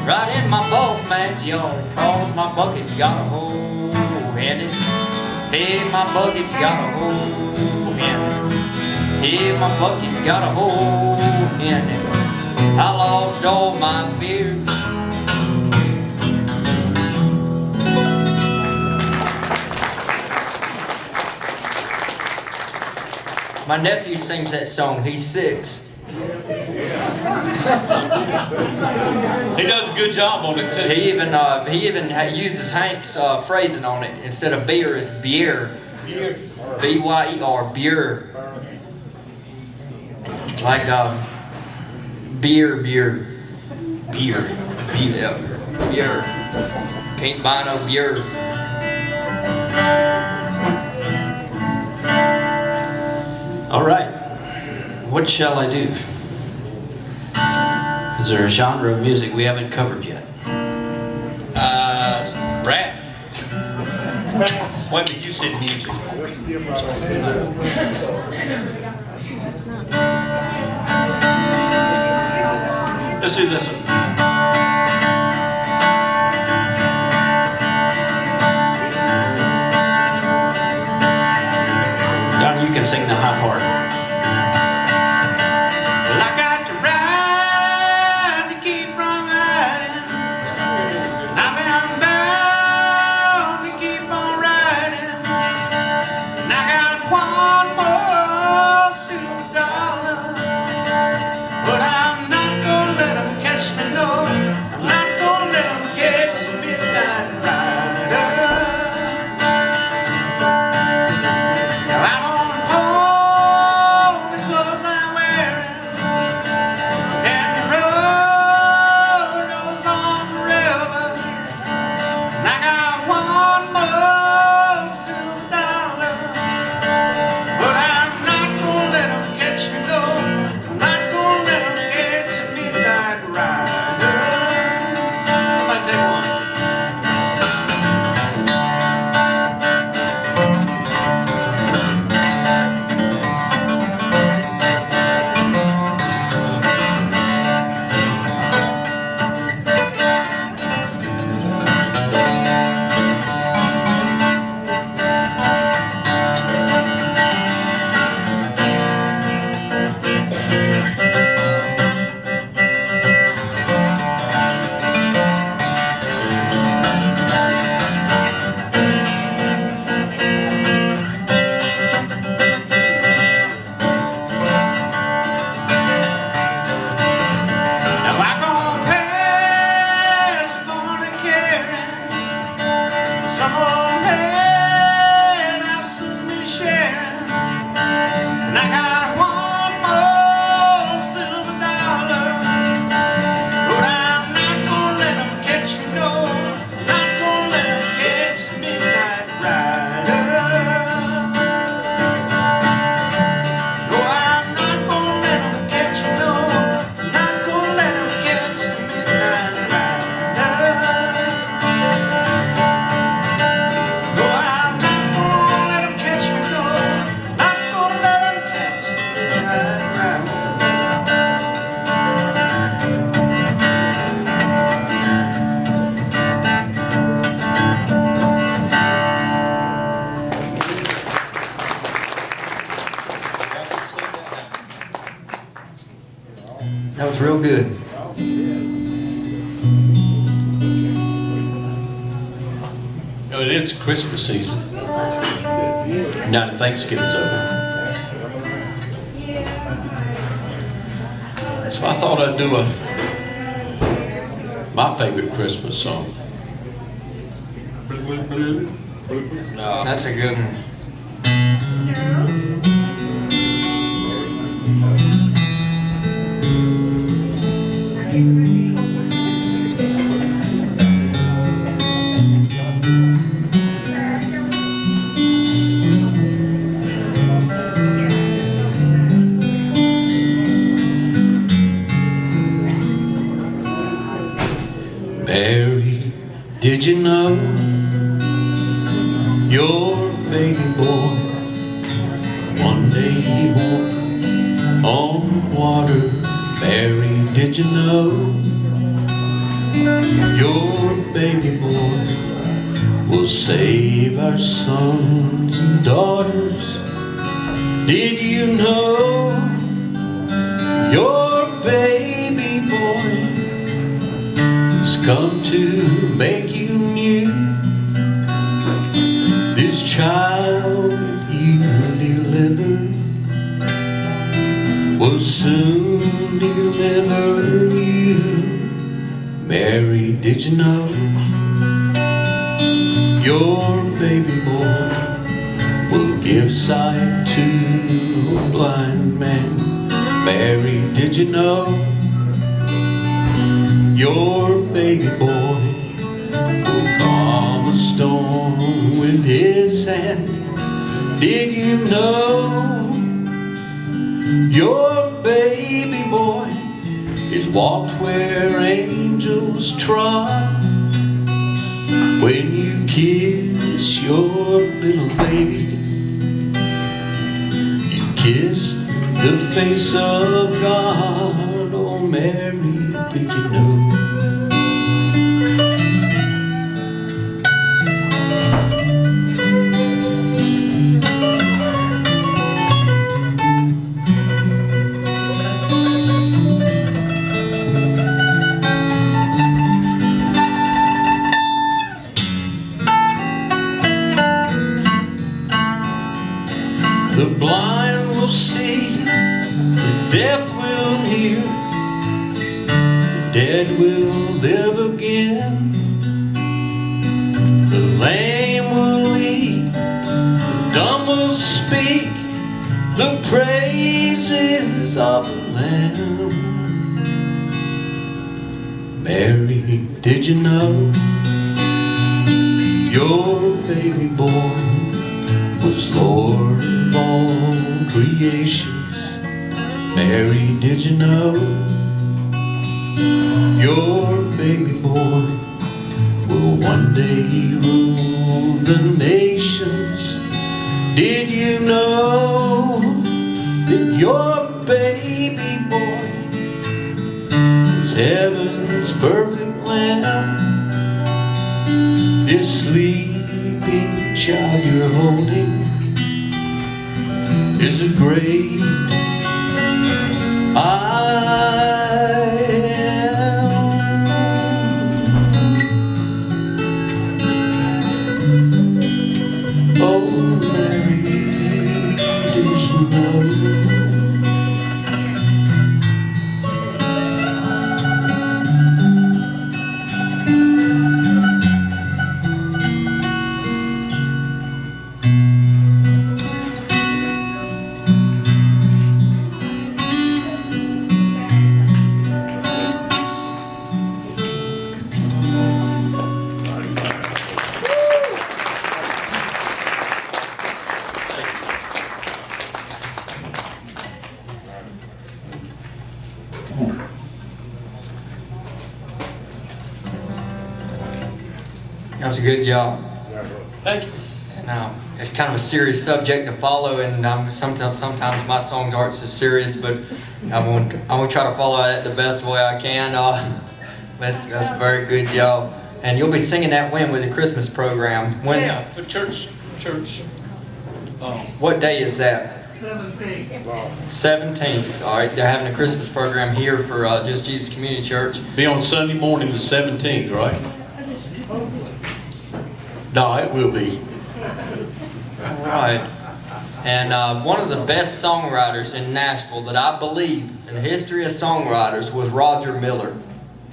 Speaker 2: right in my boss man's yard, 'cause my bucket's got a hole in it. Hey, my bucket's got a hole in it. Hey, my bucket's got a hole in it. I lost all my beer. My nephew sings that song. He's 6.
Speaker 1: He does a good job on it too.
Speaker 2: He even uses Hank's phrasing on it. Instead of beer, it's beer. B-Y-E-R, beer. Like beer.
Speaker 1: Beer.
Speaker 2: Yeah, beer. Can't buy no beer.
Speaker 3: All right, what shall I do? Is there a genre of music we haven't covered yet?
Speaker 1: Rap. Wait a minute, you said music. Let's do this one.
Speaker 3: Donnie, you can sing the high part.
Speaker 1: Well, I got to ride to keep from riding. I've been bound to keep on riding. And I got one more silver dollar, but I'm not
Speaker 2: That was real good.
Speaker 1: Oh, it's Christmas season. Now that Thanksgiving's over. So I thought I'd do my favorite Christmas song. No.
Speaker 2: That's a good one.
Speaker 1: Mary, did you know your baby boy one day he walked on water? Mary, did you know your baby boy will save our sons and daughters? Did you know your baby boy come to make you new? This child you delivered will soon deliver you. Mary, did you know your baby boy will give sight to a blind man? Mary, did you know your baby boy will calm a storm with his hand? Did you know your baby boy is walked where angels trod? When you kiss your little baby, you kiss the face of God. Oh, Mary, did you know? The blind will see, the deaf will hear, the dead will live again, the lame will lead, the dumb will speak the praises of the Lamb. Mary, did you know your baby boy was Lord of all creations? Mary, did you know your baby boy will one day rule the nations? Did you know that your baby boy is heaven's perfect lamb? This sleeping child you're holding is a great I am. Oh, Mary, did you know
Speaker 2: That was a good job.
Speaker 1: Thank you.
Speaker 2: And it's kind of a serious subject to follow, and sometimes my songs aren't so serious, but I'm gonna try to follow it the best way I can. That's a very good job. And you'll be singing that when with the Christmas program? When?
Speaker 1: Yeah, for church.
Speaker 2: What day is that? 17th. All right, they're having a Christmas program here for Just Jesus Community Church.
Speaker 1: Be on Sunday morning the 17th, right? No, it will be.
Speaker 2: All right. And one of the best songwriters in Nashville that I believe in the history of songwriters was Roger Miller.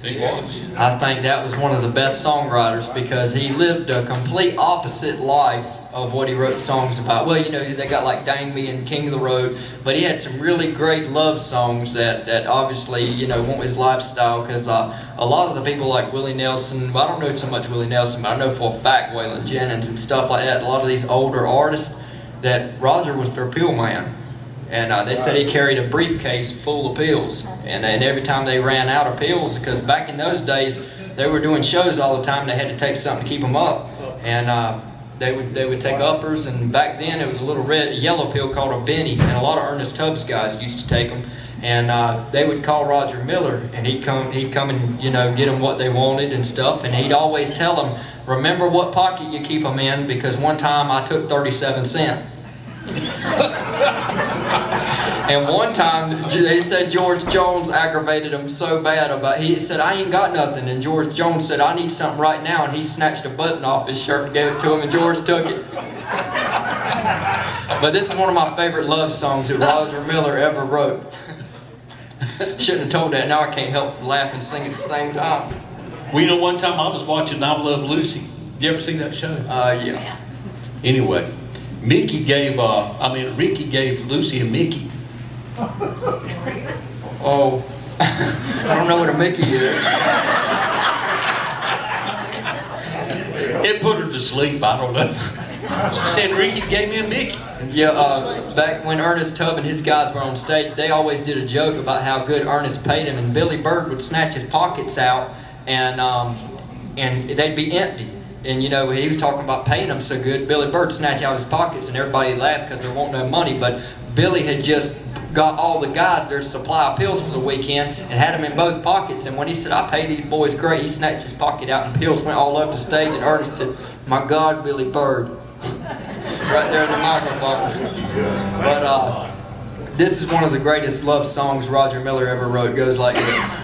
Speaker 1: He was.
Speaker 2: I think that was one of the best songwriters because he lived a complete opposite life of what he wrote songs about. Well, you know, they got like Dang Me and King of the Road, but he had some really great love songs that obviously, you know, want his lifestyle because a lot of the people like Willie Nelson, well, I don't know so much Willie Nelson, but I know for a fact Waylon Jennings and stuff like that, a lot of these older artists, that Roger was their pill man. And they said he carried a briefcase full of pills. And every time they ran out of pills, because back in those days, they were doing shows all the time, they had to take something to keep them up. And they would take uppers, and back then it was a little yellow pill called a Benny, and a lot of Ernest Tubbs guys used to take them. And they would call Roger Miller, and he'd come and, you know, get them what they wanted and stuff, and he'd always tell them, remember what pocket you keep them in, because one time I took 37 cents. And one time they said George Jones aggravated him so bad about, he said, I ain't got nothing, and George Jones said, I need something right now, and he snatched a button off his shirt and gave it to him, and George took it. But this is one of my favorite love songs that Roger Miller ever wrote. Shouldn't have told that, now I can't help laugh and sing at the same time.
Speaker 1: Well, you know, one time I was watching I Love Lucy. Did you ever see that show?
Speaker 2: Yeah.
Speaker 1: Anyway, Ricky gave Lucy a Mickey.
Speaker 2: Oh, I don't know what a Mickey is.
Speaker 1: It put her to sleep, I don't know. She said Ricky gave me a Mickey.
Speaker 2: Yeah, back when Ernest Tubb and his guys were on stage, they always did a joke about how good Ernest paid him, and Billy Bird would snatch his pockets out, and they'd be empty. And you know, he was talking about paying them so good, Billy Bird snatched out his pockets, and everybody laughed because there wasn't no money, but Billy had just got all the guys their supply of pills for the weekend and had them in both pockets, and when he said, I pay these boys great, he snatched his pocket out and pills went all over the stage, and Ernest said, my God, Billy Bird. Right there in the microphone. But this is one of the greatest love songs Roger Miller ever wrote. It goes like this.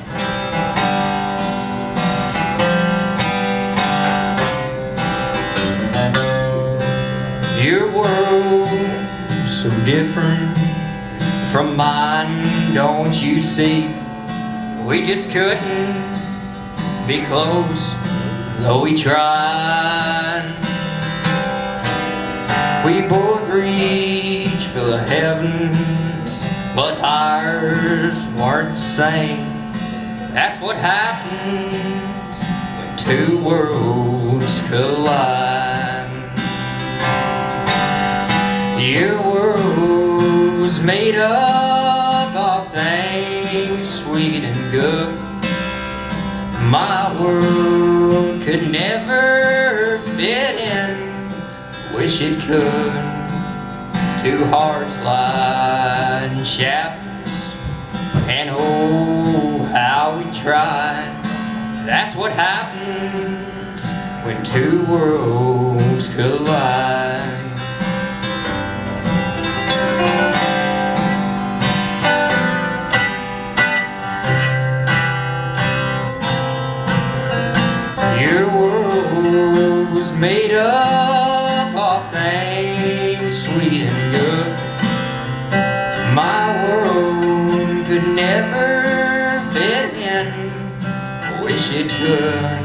Speaker 2: Your world so different from mine, don't you see? We just couldn't be close, though we tried. We both reach for the heavens, but ours weren't the same. That's what happens when two worlds collide. Your world was made up of things sweet and good. My world could never fit in. Wish it could. Two hearts lying chapters, and oh, how we tried. That's what happens when two worlds collide. Your world was made up of things sweet and good. My world could never fit in. Wish it could.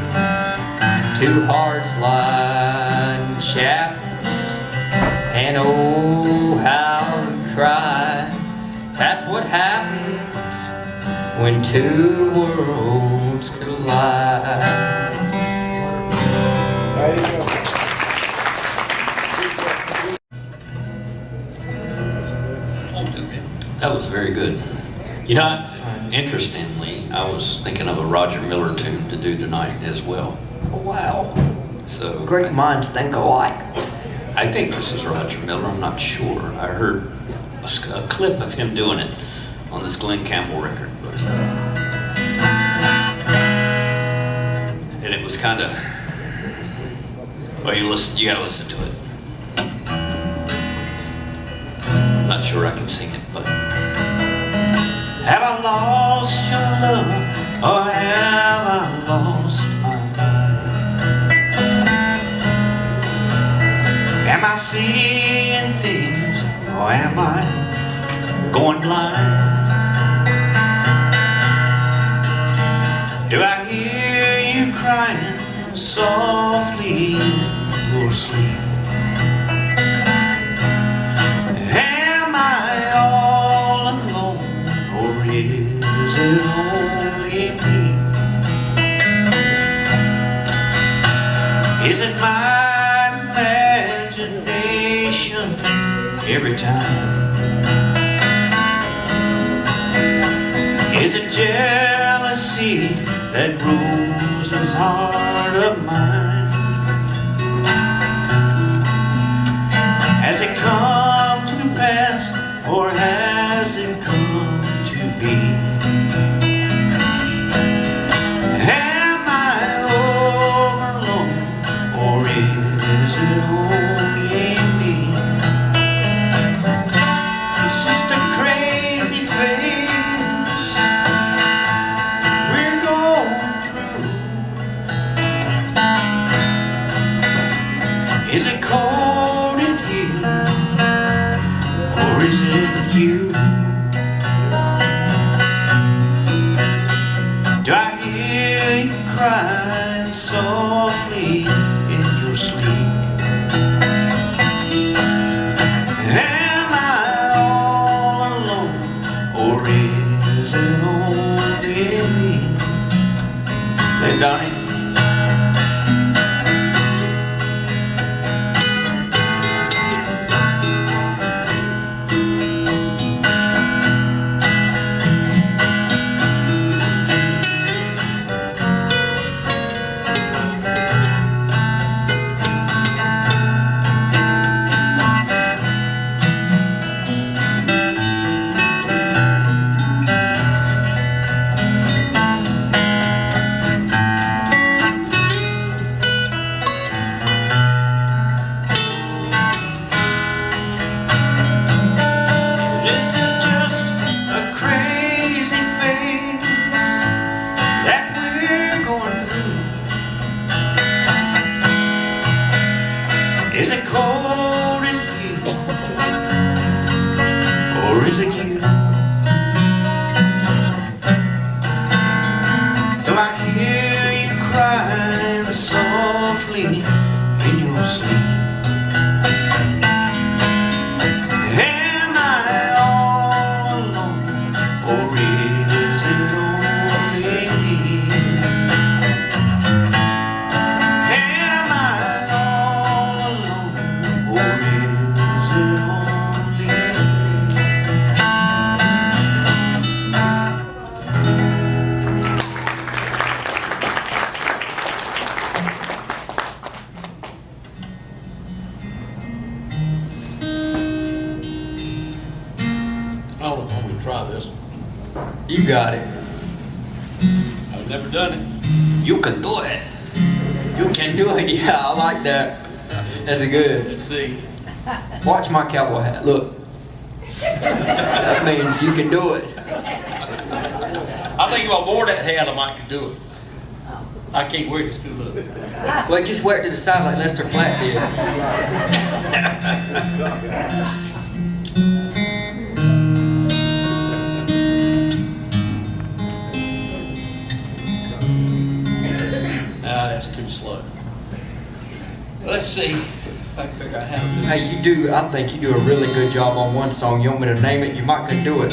Speaker 2: Two hearts lying shafts, and oh, how we cried. That's what happens when two worlds collide.
Speaker 4: There you go.
Speaker 3: That was very good. You know, interestingly, I was thinking of a Roger Miller tune to do tonight as well.
Speaker 2: Oh, wow.
Speaker 3: So
Speaker 2: Great minds think alike.
Speaker 3: I think this is Roger Miller. I'm not sure. I heard a clip of him doing it on this Glenn Campbell record, and it was kind of, well, you got to listen to it. not sure I can sing it, but have I lost your love, or have I lost my mind? Am I seeing things, or am I going blind? Do I hear you crying softly in your sleep? Am I all alone, or is it only me? Is it my imagination every time? Is it jealousy that rules this heart of mine? Has it come to pass, or has it come to be? Am I overload, or is it only me? It's just a crazy phase we're going through. Is it cold in here, or is it you? Do I hear you crying softly in your sleep? Am I all alone, or is it only me? Hey, Donnie. Is it cold in here, or is it you? Do I hear you crying softly in your sleep? Am I all alone, or is it only me?
Speaker 5: I don't know if I'm gonna try this.
Speaker 2: You got it.
Speaker 5: I've never done it.
Speaker 3: You can do it.
Speaker 2: You can do it. Yeah, I like that. That's good.
Speaker 5: Let's see.
Speaker 2: Watch my cowboy hat. Look. That means you can do it.
Speaker 5: I think if I wore that hat, I might could do it. I can't wear this too little.
Speaker 2: Well, just wear it to the side like Lester Flatt did.
Speaker 5: That's too slow. Let's see if I can figure out how to do it.
Speaker 2: Hey, I think you do a really good job on one song. You want me to name it? You might could do it.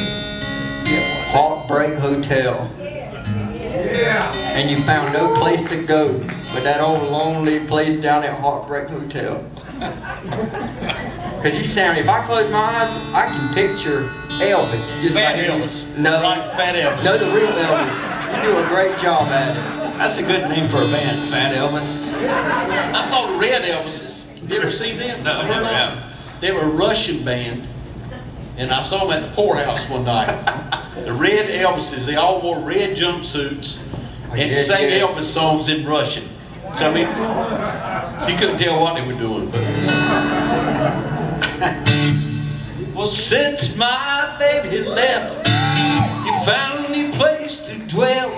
Speaker 2: Heartbreak Hotel.
Speaker 4: Yeah.
Speaker 2: And you found no place to go but that old lonely place down at Heartbreak Hotel. Cause you sound, if I close my eyes, I can picture Elvis. Just
Speaker 5: Fat
Speaker 2: like
Speaker 5: Elvis.
Speaker 2: No.
Speaker 5: Like Fat Elvis.
Speaker 2: No, the real Elvis. You do a great job at it.
Speaker 3: That's a good name for a band, Fat Elvis.
Speaker 5: I saw the Red Elvises. You ever see them?
Speaker 3: No, never have.
Speaker 5: They were a Russian band, and I saw them at the poorhouse one night. The Red Elvises, they all wore red jumpsuits and
Speaker 2: Yes,
Speaker 5: sang
Speaker 2: yes.
Speaker 5: Elvis songs in Russian. So I mean, you couldn't tell what they were doing, but
Speaker 1: Well, since my baby left, you found a new place to dwell.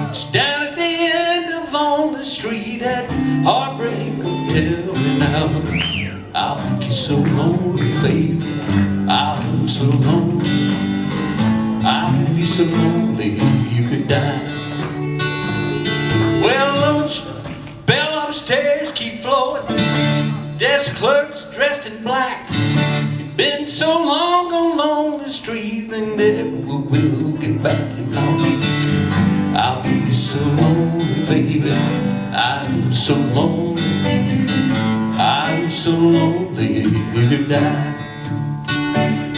Speaker 1: It's down at the end of Lonely Street at Heartbreak Hotel. And I'll be so lonely, baby. I'm so lonely. I'll be so lonely you could die. Well, those bell upstairs keep flowing. Desk clerks dressed in black. It's been so long on the street, they never will get back. And I'll be so lonely, baby. I'm so lonely. I'm so lonely you could die.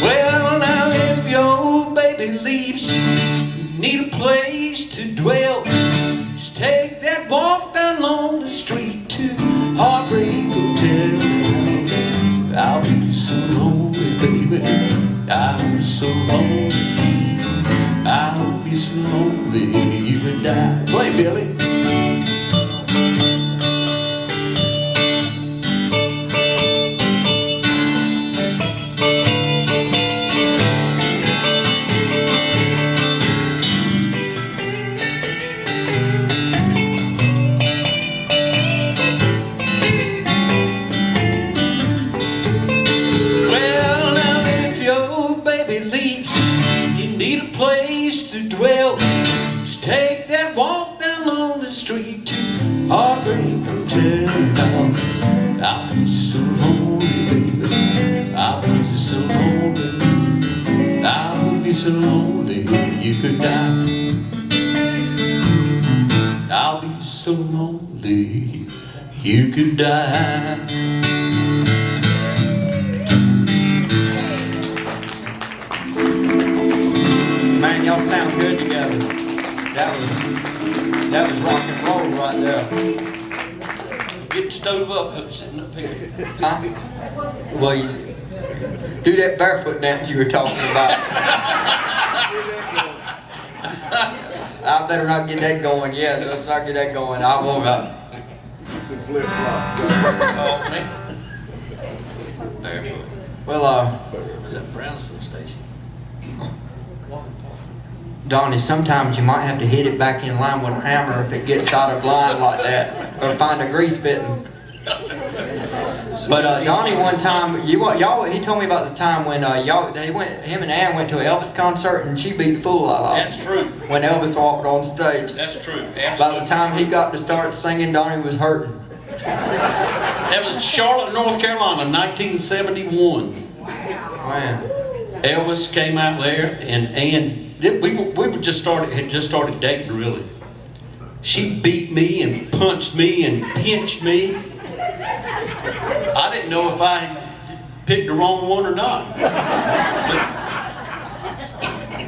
Speaker 1: Well, now if your baby leaves, you need a place to dwell. Just take that walk down Lonely Street to Heartbreak Hotel. I'll be so lonely, baby. I'm so lonely. I'll be so lonely you could die. Play, Billy. Just take that walk down Lonely Street to Heartbreak Hotel. I'll be so lonely, baby. I'll be so lonely. I'll be so lonely you could die. I'll be so lonely you could die.
Speaker 2: Man, y'all sound good together. That was rock and roll right there.
Speaker 1: Get the stove up, sitting up here.
Speaker 2: Huh? Well, you do that barefoot dance you were talking about. I better not get that going. Yeah, let's not get that going. I won't.
Speaker 4: Some flip flops.
Speaker 1: Oh, man. Barefoot.
Speaker 2: Well,
Speaker 1: Is that Brownsville station?
Speaker 2: Donnie, sometimes you might have to hit it back in line with a hammer if it gets out of line like that, or find a grease fitting. But Donnie, one time, he told me about the time when him and Ann went to an Elvis concert and she beat the fool out of him.
Speaker 1: That's true.
Speaker 2: When Elvis walked on stage.
Speaker 1: That's true. Absolutely.
Speaker 2: By the time he got to start singing, Donnie was hurting.
Speaker 1: That was Charlotte, North Carolina, 1971.
Speaker 2: Man.
Speaker 1: Elvis came out there, and we had just started dating, really. She beat me and punched me and pinched me. I didn't know if I picked the wrong one or not.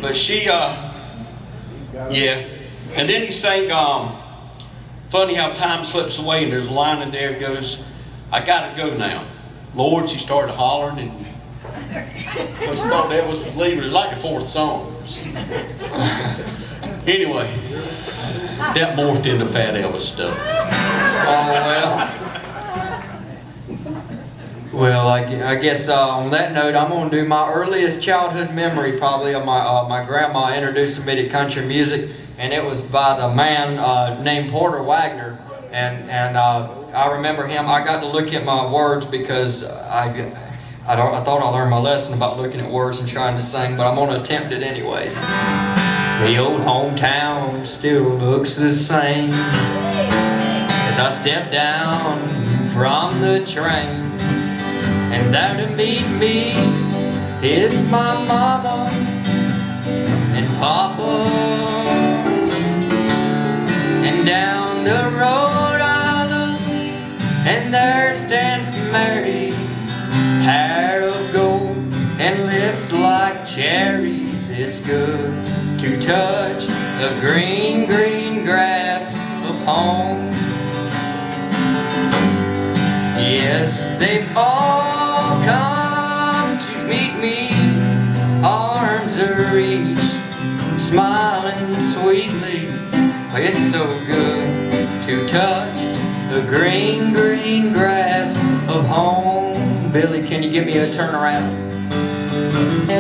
Speaker 1: But she, yeah. And then he sang, Funny How Time Slips Away, and there's a line in there that goes, I gotta go now. Lord, she started hollering, and she thought Elvis was leaving. It was like the fourth song. Anyway, that morphed into Fat Elvis stuff.
Speaker 2: Oh, well. Well, I guess on that note, I'm going to do my earliest childhood memory probably of my grandma introducing me to country music, and it was by the man named Porter Wagner. And I remember him. I got to look at my words because I thought I learned my lesson about looking at words and trying to sing, but I'm going to attempt it anyways. The old hometown still looks the same as I step down from the train, and there to meet me is my mama and papa, and down the road I look, and there stands Mary, hair of gold and lips like cherries. It's good to touch the green, green grass of home. Yes, they've all come to meet me, arms are reached, smiling sweetly. It's so good to touch the green, green grass of home. Billy, can you give me a turnaround? The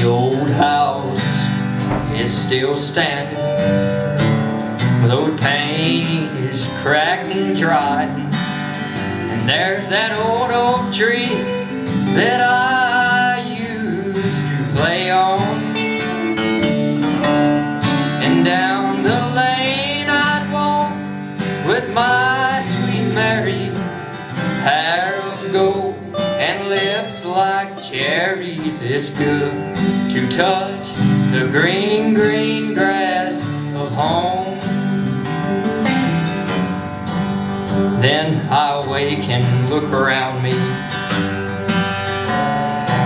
Speaker 2: old house is still standing, with old paint is cracked and dried, and there's that old oak tree that I used to play on. And down the lane I'd walk with my sweet Mary, hair of gold and lips like cherries. It's good to touch the green, green grass of home. Then I awake and look around me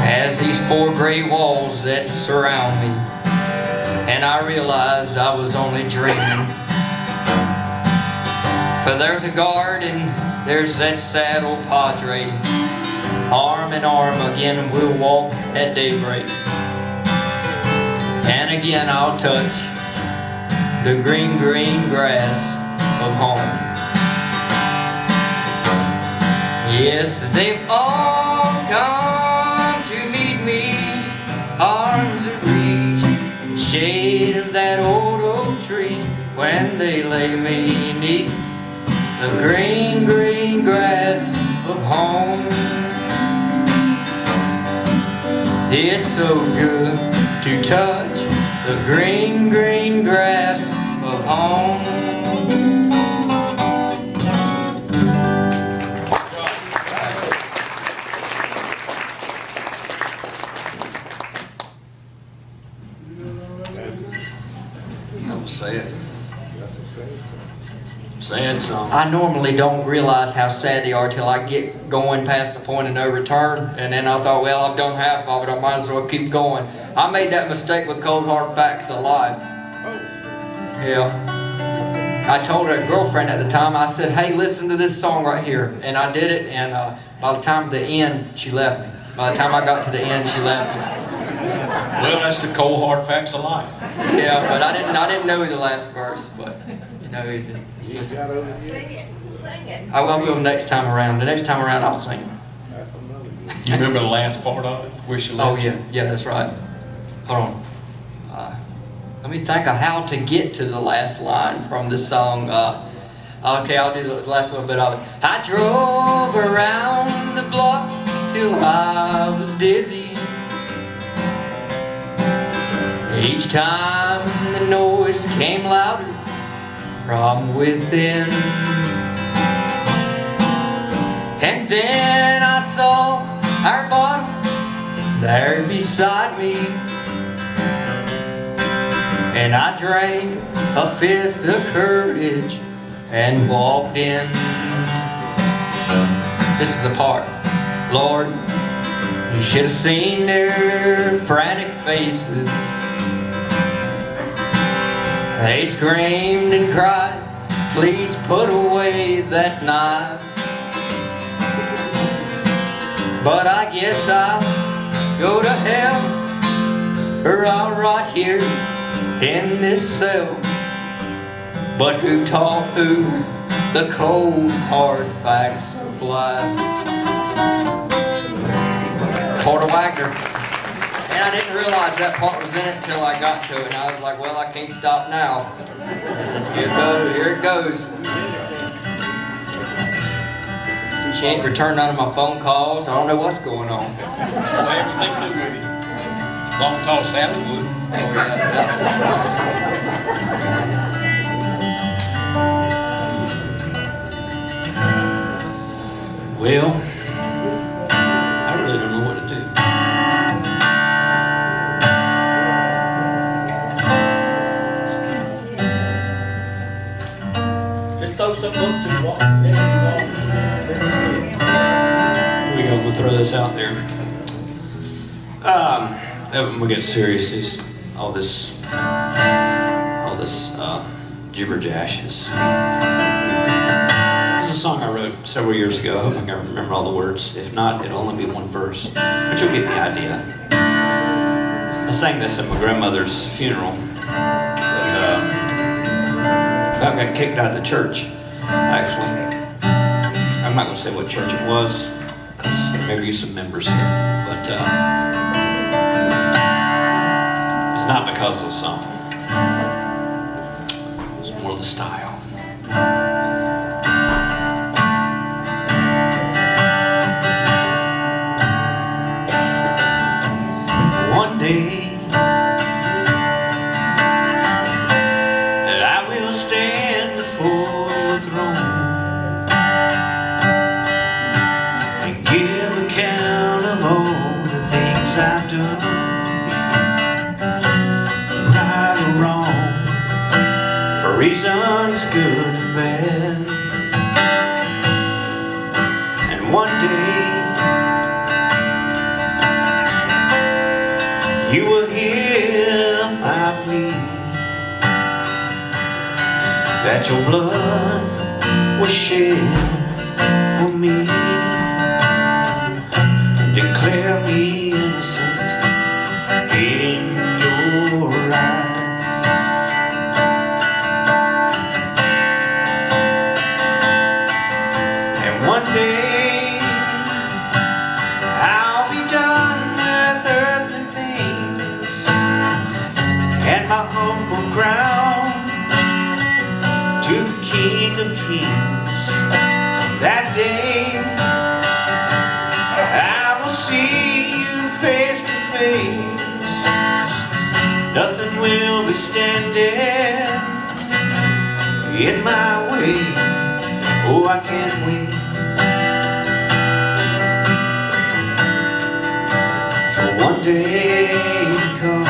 Speaker 2: as these four gray walls that surround me, and I realize I was only dreaming. For there's a garden, there's that sad old padre, arm in arm again we'll walk at daybreak, and again I'll touch the green, green grass of home. Yes, they've all come to meet me, arms of reach, in the shade of that old oak tree, when they lay me neath the green, green grass of home. It's so good to touch the green, green grass of home.
Speaker 1: That was sad. Sad song.
Speaker 2: I normally don't realize how sad they are till I get going past the point of no return, and then I thought, well, I've done half of it, I might as well keep going. I made that mistake with Cold Hard Facts of Life. Yeah. I told a girlfriend at the time, I said, hey, listen to this song right here. And I did it, and by the time the end, she left me. By the time I got to the end, she left me.
Speaker 5: Well, that's the cold hard facts of life.
Speaker 2: Yeah, but I didn't know the last verse, but you know, it's just,
Speaker 4: Got over here.
Speaker 6: Sing it. Sing it.
Speaker 2: I will next time around. The next time around, I'll sing.
Speaker 4: That's another good.
Speaker 5: You remember the last part of it? Where she
Speaker 2: Oh
Speaker 5: left?
Speaker 2: yeah, that's right. Hold on. Let me think of how to get to the last line from this song. Okay, I'll do the last little bit of it. I drove around the block till I was dizzy. Each time the noise came louder from within. And then I saw our bottle there beside me, and I drank a fifth of courage and walked in. This is the part. Lord, you should have seen their frantic faces. They screamed and cried, please put away that knife. But I guess I'll go to hell, or I'll rot here in this cell. But who taught who the cold hard facts of life? Porter Wagner. And I didn't realize that part was in it till I got to it, and I was like, well, I can't stop now. Here it goes. She ain't returned none of my phone calls. I don't know what's going on.
Speaker 5: Well, everything to do with it. Long tall Sally would.
Speaker 2: Oh, yeah, that's
Speaker 1: Well, I really don't know what to do.
Speaker 5: Just throw something up to the wall.
Speaker 1: Here we go, we'll throw this out there. Then we get serious. All this jibber jashes. It's a song I wrote several years ago. I hope I can remember all the words. If not, it'll only be one verse, but you'll get the idea. I sang this at my grandmother's funeral.
Speaker 3: About got kicked out of the church, actually. I'm not going to say what church it was, because there may be some members here. But it's not because of the song. It's more the style. One day that I will stand before your throne and give account of all the things I've done, right or wrong, for reasons good and bad. And one day you will hear my plea that your blood was shed for me, and declare me innocent in your eyes. And one day I'll be done with earthly things, and my humble crown to the King of Kings. That day I will see you face to face. Nothing will be standing in my way. Oh, I can't wait for one day to come.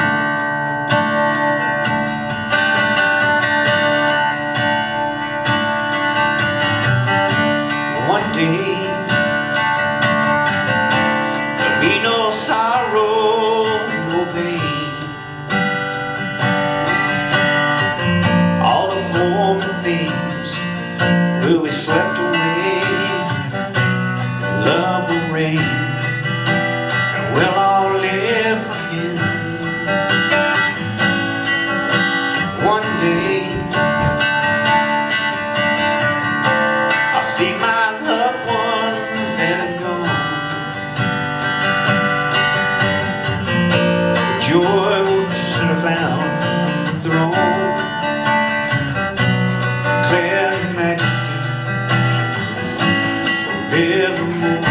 Speaker 3: One day there'll be no sorrow, no pain. All the former things will be swept away. Love will reign, and we'll all live for Him. One day I'll see my loved ones that have gone. Joy will surround the throne, declare the majesty forevermore.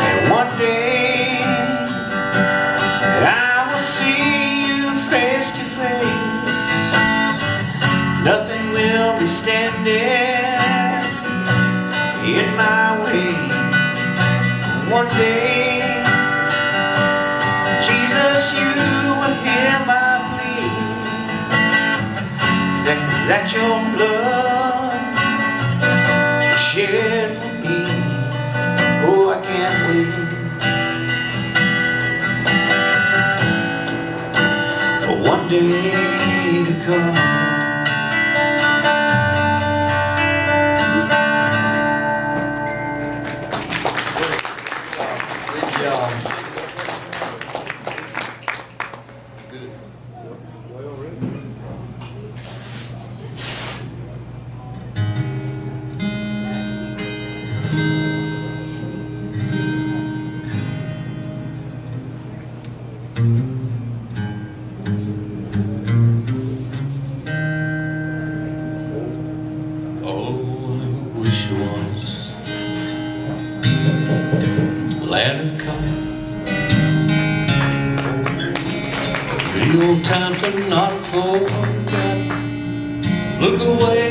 Speaker 3: And one day that I will see you face to face, nothing will be standing in my way. One day, Jesus, you will hear my plea that your blood was shed for me. Oh, I can't wait for one day to come.
Speaker 1: Oh, I wish it was the land of come. The old times are not forgotten. Look away,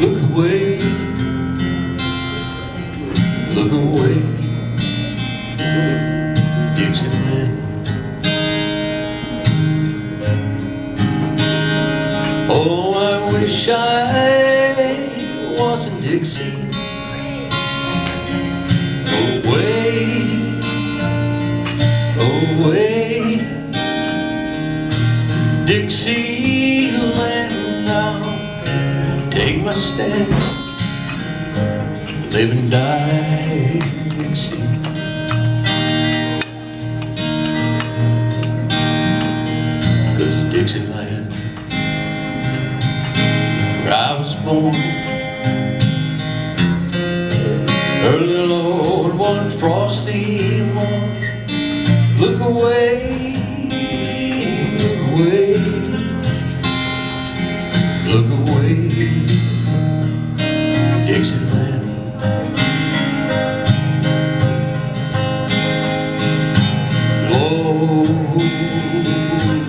Speaker 1: look away, look away, Dixieland. Oh, I wish I was in Dixie. Away, away, Dixieland now. Take my stand, live and die, Dixie. Dixieland, where I was born. Early, Lord, one frosty morn. Look away, look away, look away, Dixieland. Glory,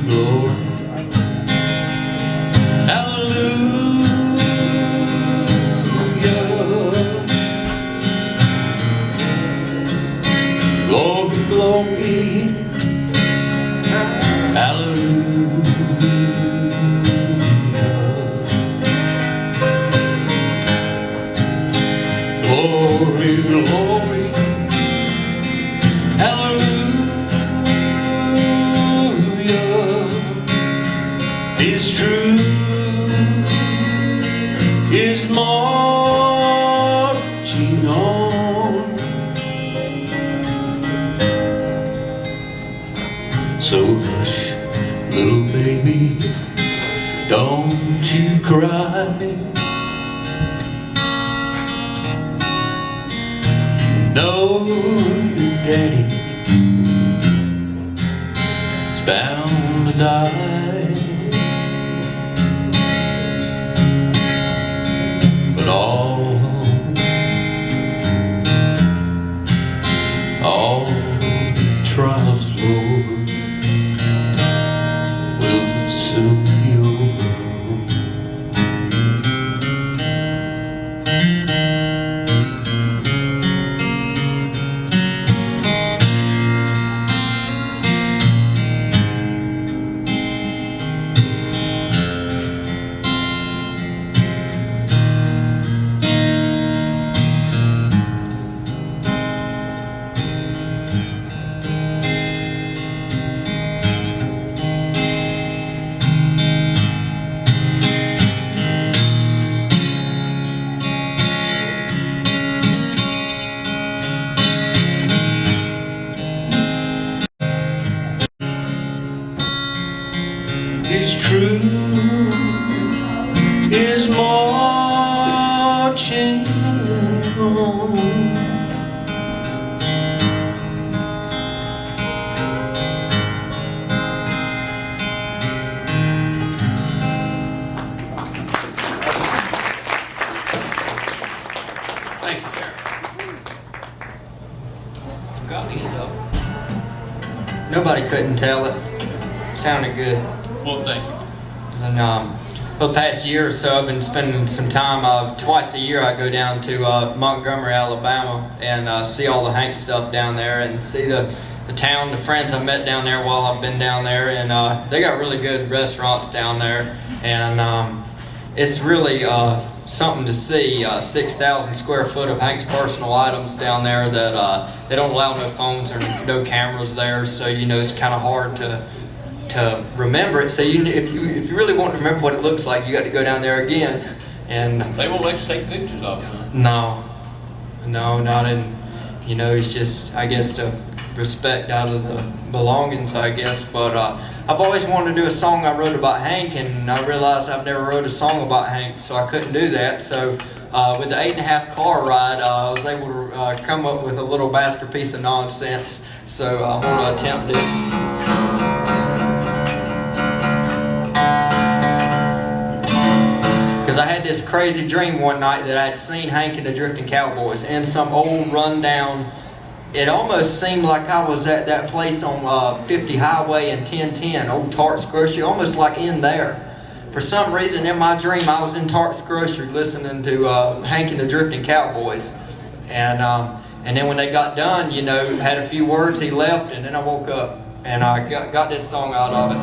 Speaker 1: glory, hallelujah. Glory, glory, hallelujah. Glory, glory, hallelujah. His truth is marching on. So hush, little baby, don't you cry. Know your daddy is bound to die. But all trials, Lord, will soon be over. His truth is marching on.
Speaker 5: Thank you, Garner. Got the end of it.
Speaker 2: Nobody couldn't tell it. Sounded good.
Speaker 5: Well, thank you.
Speaker 2: And for the past year or so, I've been spending some time. Twice a year, I go down to Montgomery, Alabama, and see all the Hank stuff down there, and see the town, the friends I met down there while I've been down there, and they got really good restaurants down there, and it's really something to see. 6,000 square foot of Hank's personal items down there that they don't allow no phones or no cameras there, so you know it's kind of hard to remember it. So if you really want to remember what it looks like, you got to go down there again. And
Speaker 5: They won't let you take pictures of it.
Speaker 2: no, not in. You know, it's just, I guess, to respect out of the belongings, I guess. But I've always wanted to do a song I wrote about Hank, and I realized I've never wrote a song about Hank, so I couldn't do that. So with the 8.5 car ride, I was able to come up with a little masterpiece of nonsense. So I want to attempt it. Because I had this crazy dream one night that I had seen Hank and the Drifting Cowboys in some old rundown. It almost seemed like I was at that place on 50 Highway and 1010, Old Tart's Grocery, almost like in there. For some reason in my dream I was in Tart's Grocery listening to Hank and the Drifting Cowboys. And then when they got done, you know, had a few words, he left, and then I woke up and I got this song out of it.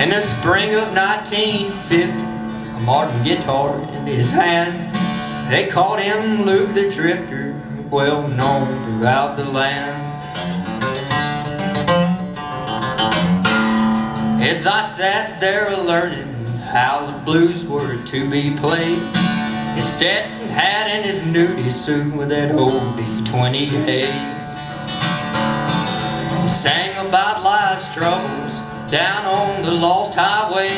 Speaker 2: In the spring of 1950, a Martin guitar in his hand, they called him Luke the Drifter, well known throughout the land. As I sat there learning how the blues were to be played, his Stetson hat and his nudie suit with that old D28. He sang about life's troubles, down on the lost highway.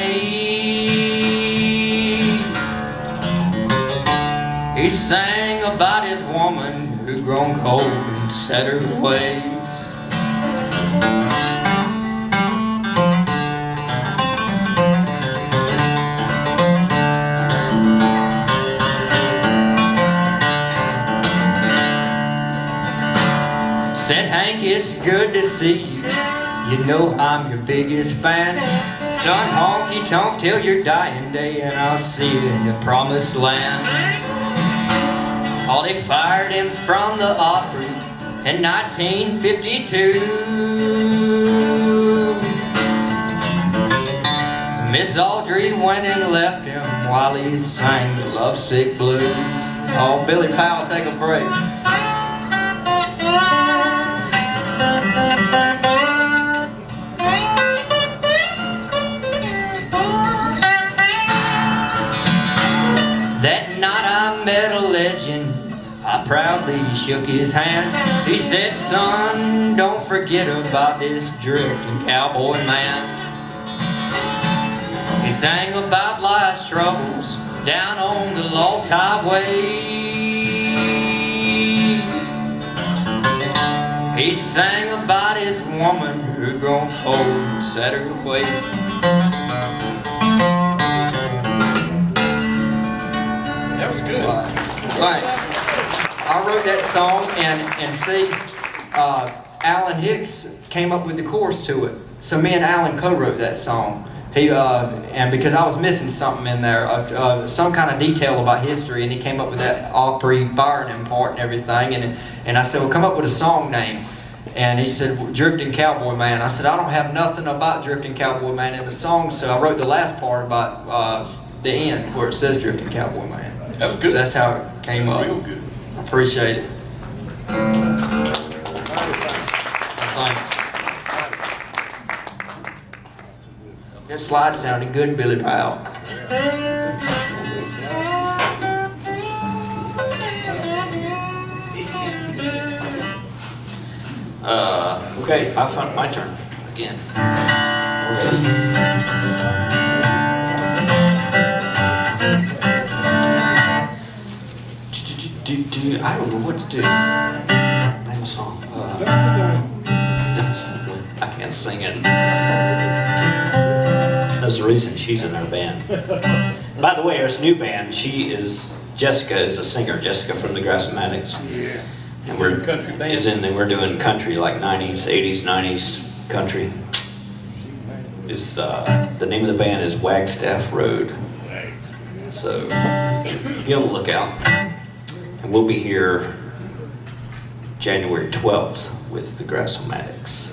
Speaker 2: He sang about his woman who'd grown cold and set her ways. Said, Hank, it's good to see you. You know I'm your biggest fan. Son, honky tonk till your dying day, and I'll see you in the promised land. Oh, they fired him from the Opry in 1952. Miss Audrey went and left him while he sang the lovesick blues. Oh, Billy Powell, take a break. That night I met a legend. I proudly shook his hand. He said, son, don't forget about this drifting cowboy man. He sang about life's troubles down on the lost highway. He sang about his woman who'd grown cold and set her ways.
Speaker 5: That was good.
Speaker 2: Right. I wrote that song, and see, Alan Hicks came up with the chorus to it. So me and Alan co-wrote that song. And because I was missing something in there, some kind of detail about history, and he came up with that Opry firing him part and everything. And I said, well, come up with a song name. And he said, well, Drifting Cowboy Man. I said, I don't have nothing about Drifting Cowboy Man in the song, so I wrote the last part about the end where it says Drifting Cowboy Man.
Speaker 5: That was good.
Speaker 2: So that's how it came up.
Speaker 5: Real good.
Speaker 2: I appreciate it. Thanks. That slide sounded good, Billy Powell.
Speaker 3: Okay, I found my turn again. I don't know what to do. Name a song. I can't sing it. That's the reason she's in our band. By the way, there's a new band. Jessica is a singer. Jessica from the Grassmatics.
Speaker 5: Yeah.
Speaker 3: And we're
Speaker 5: Country band.
Speaker 3: We're doing country, like 90s, 80s, 90s country. The name of the band is Wagstaff Road. So be on the lookout. And we'll be here January 12th with the Grassmatics.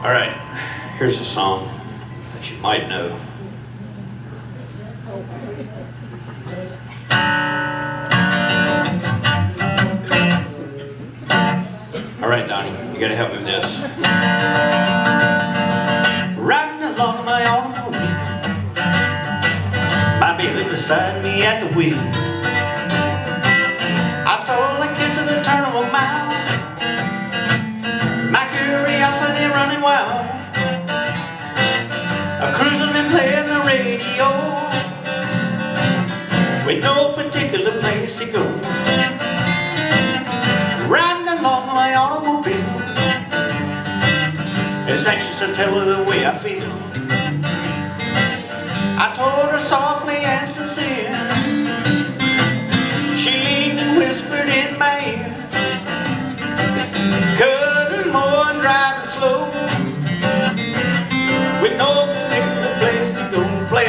Speaker 3: All right, here's a song that you might know. All right, Donnie, you gotta help me with this. Riding along my automobile, my baby beside me at the wheel. I stole a kiss of the turn of a mile, my curiosity running wild. Cruising and playing the radio, with no particular place to go. Riding along my automobile, as anxious to tell her the way I feel. I told her softly and sincere. She leaned and whispered in my ear, cuddling more and driving slow, with no particular place to go and play.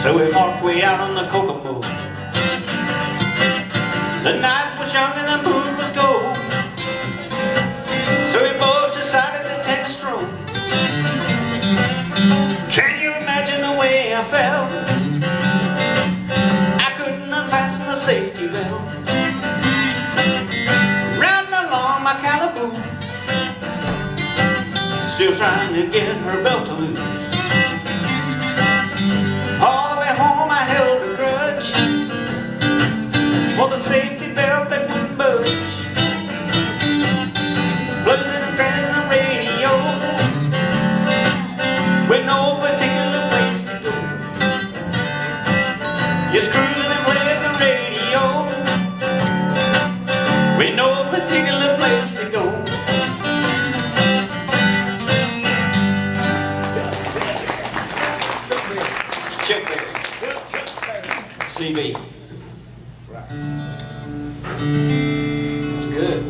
Speaker 3: So we walked way out on the Kokomo. The night and the moon was gold. So we both decided to take a stroll. Can you imagine the way I felt? I couldn't unfasten the safety belt. Riding along my Calibu, still trying to get her belt to loose. All the way home I held a grudge for the safety belt that wouldn't budge. Blues and crying the radio with no particular place to go. Just cruising and playing the radio with no particular place to go. Check there. CB.
Speaker 5: Good.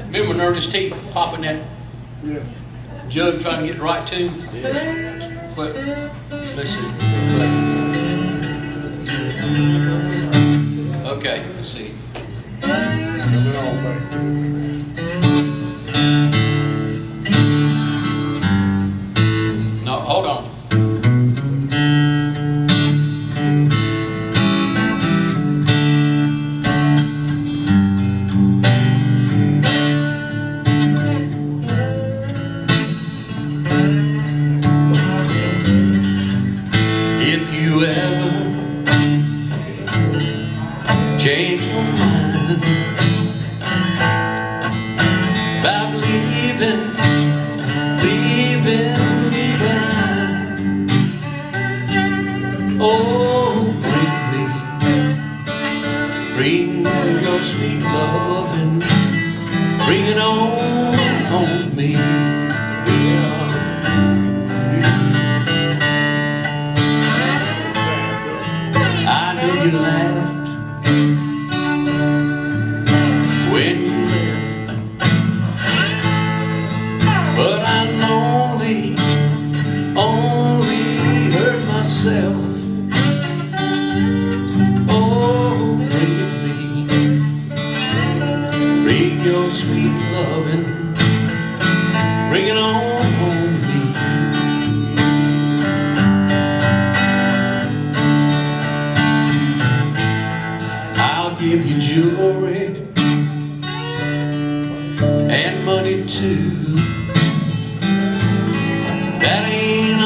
Speaker 5: Remember Nerdy's teeth popping that
Speaker 4: Yeah.
Speaker 5: jug trying to get the right tune? But let's see. Okay, let's see.
Speaker 4: Coming on, baby.
Speaker 5: No, hold on. If you ever change your mind about leaving me behind, oh, bring your sweet love and bring it on me. I know you laughed when you left, but I only hurt myself. Oh, bring your sweet loving, bring it on me. I'll give you jewelry and money too. That ain't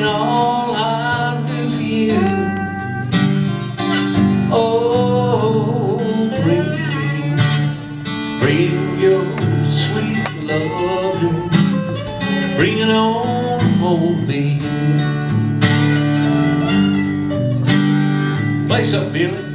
Speaker 5: all I'll do for you. Oh, bring your sweet love and bring it on me. Play something, Billy.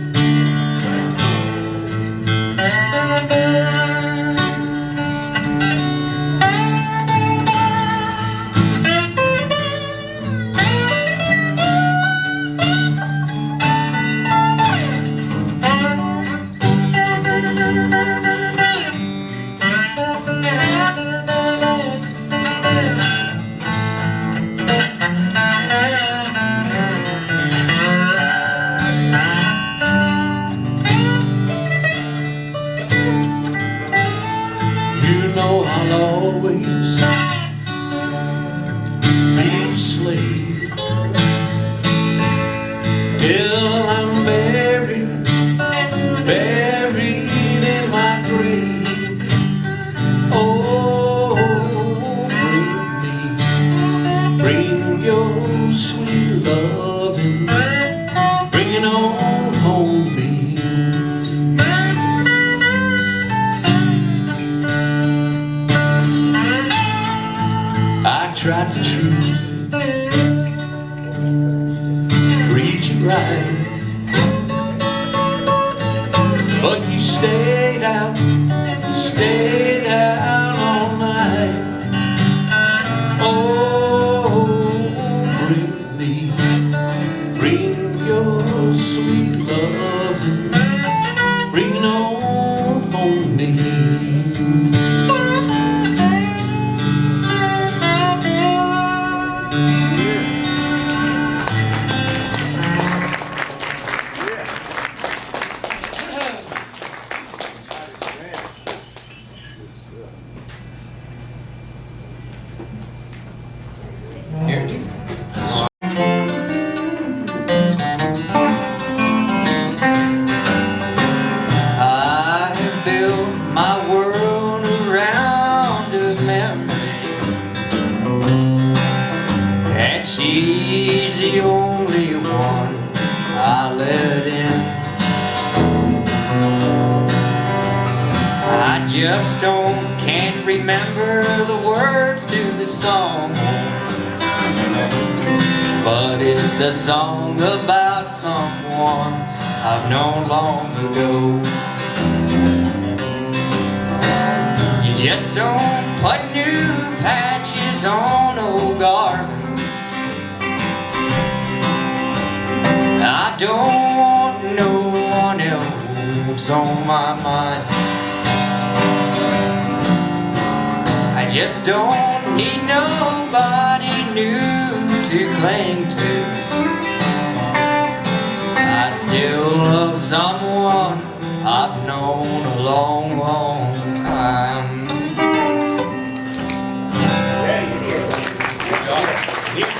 Speaker 5: I'll always be a slave till I'm buried in my grave. Oh, bring your sweet love and bring it on me. I tried to treat you right, but you stayed out all night. Oh, bring
Speaker 2: she's the only one I let in. I just can't remember the words to the song, but it's a song about someone I've known long ago. You just don't put new patches on old garments. I don't want no one else on my mind. I just don't need nobody new to cling to. I still love someone I've known a long, long time.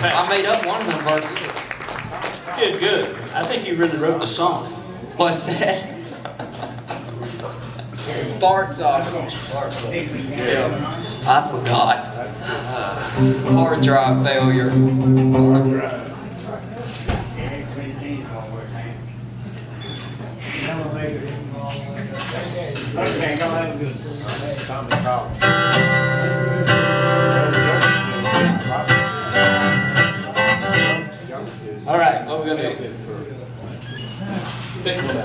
Speaker 2: I made up one of them verses.
Speaker 3: Good, good. I think you really wrote the song.
Speaker 2: What's that? Bart song. Yeah. I forgot. Hard drive failure.
Speaker 3: All right, what are we gonna do?
Speaker 5: Pick one out.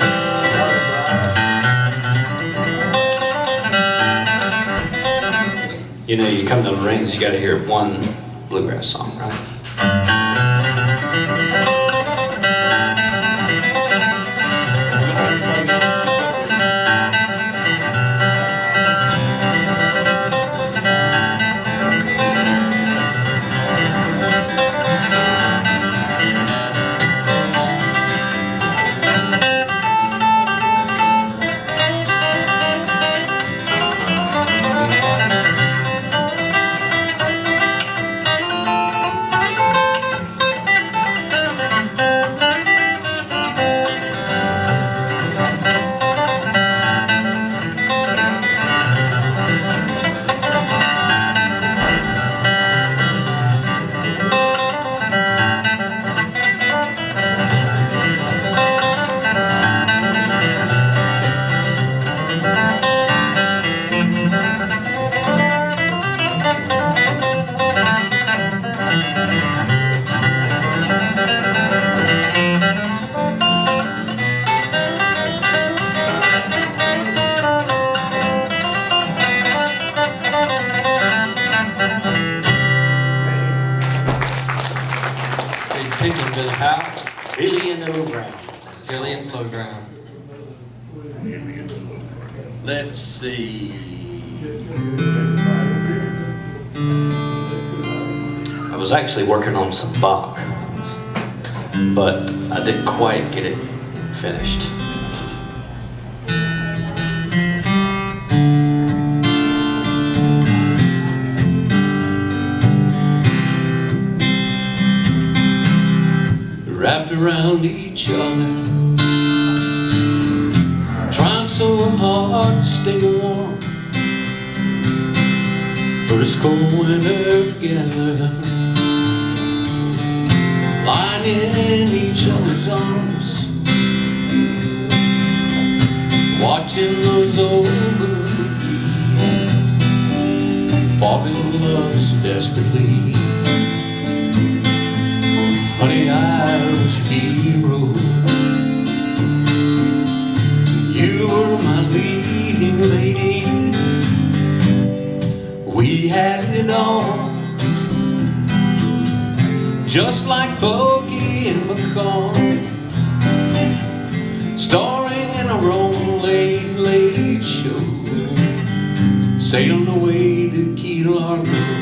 Speaker 3: You know, you come to Lorraine, you gotta hear one bluegrass song, right?
Speaker 2: Big picking Billy Powell.
Speaker 3: Billy in the Little Ground.
Speaker 2: Zillion Below Ground.
Speaker 5: Let's see.
Speaker 3: I was actually working on some Bach, but I didn't quite get it finished.
Speaker 1: Wrapped around each other, trying so hard to stay warm, but it's cold winter together, lying in each other's arms, watching those old movies, falling in love so desperately. Honey, I was your hero. You were my leading lady. We had it all, just like Bogey and McCall, starring in our own late, late show, sailing away to Key Largo.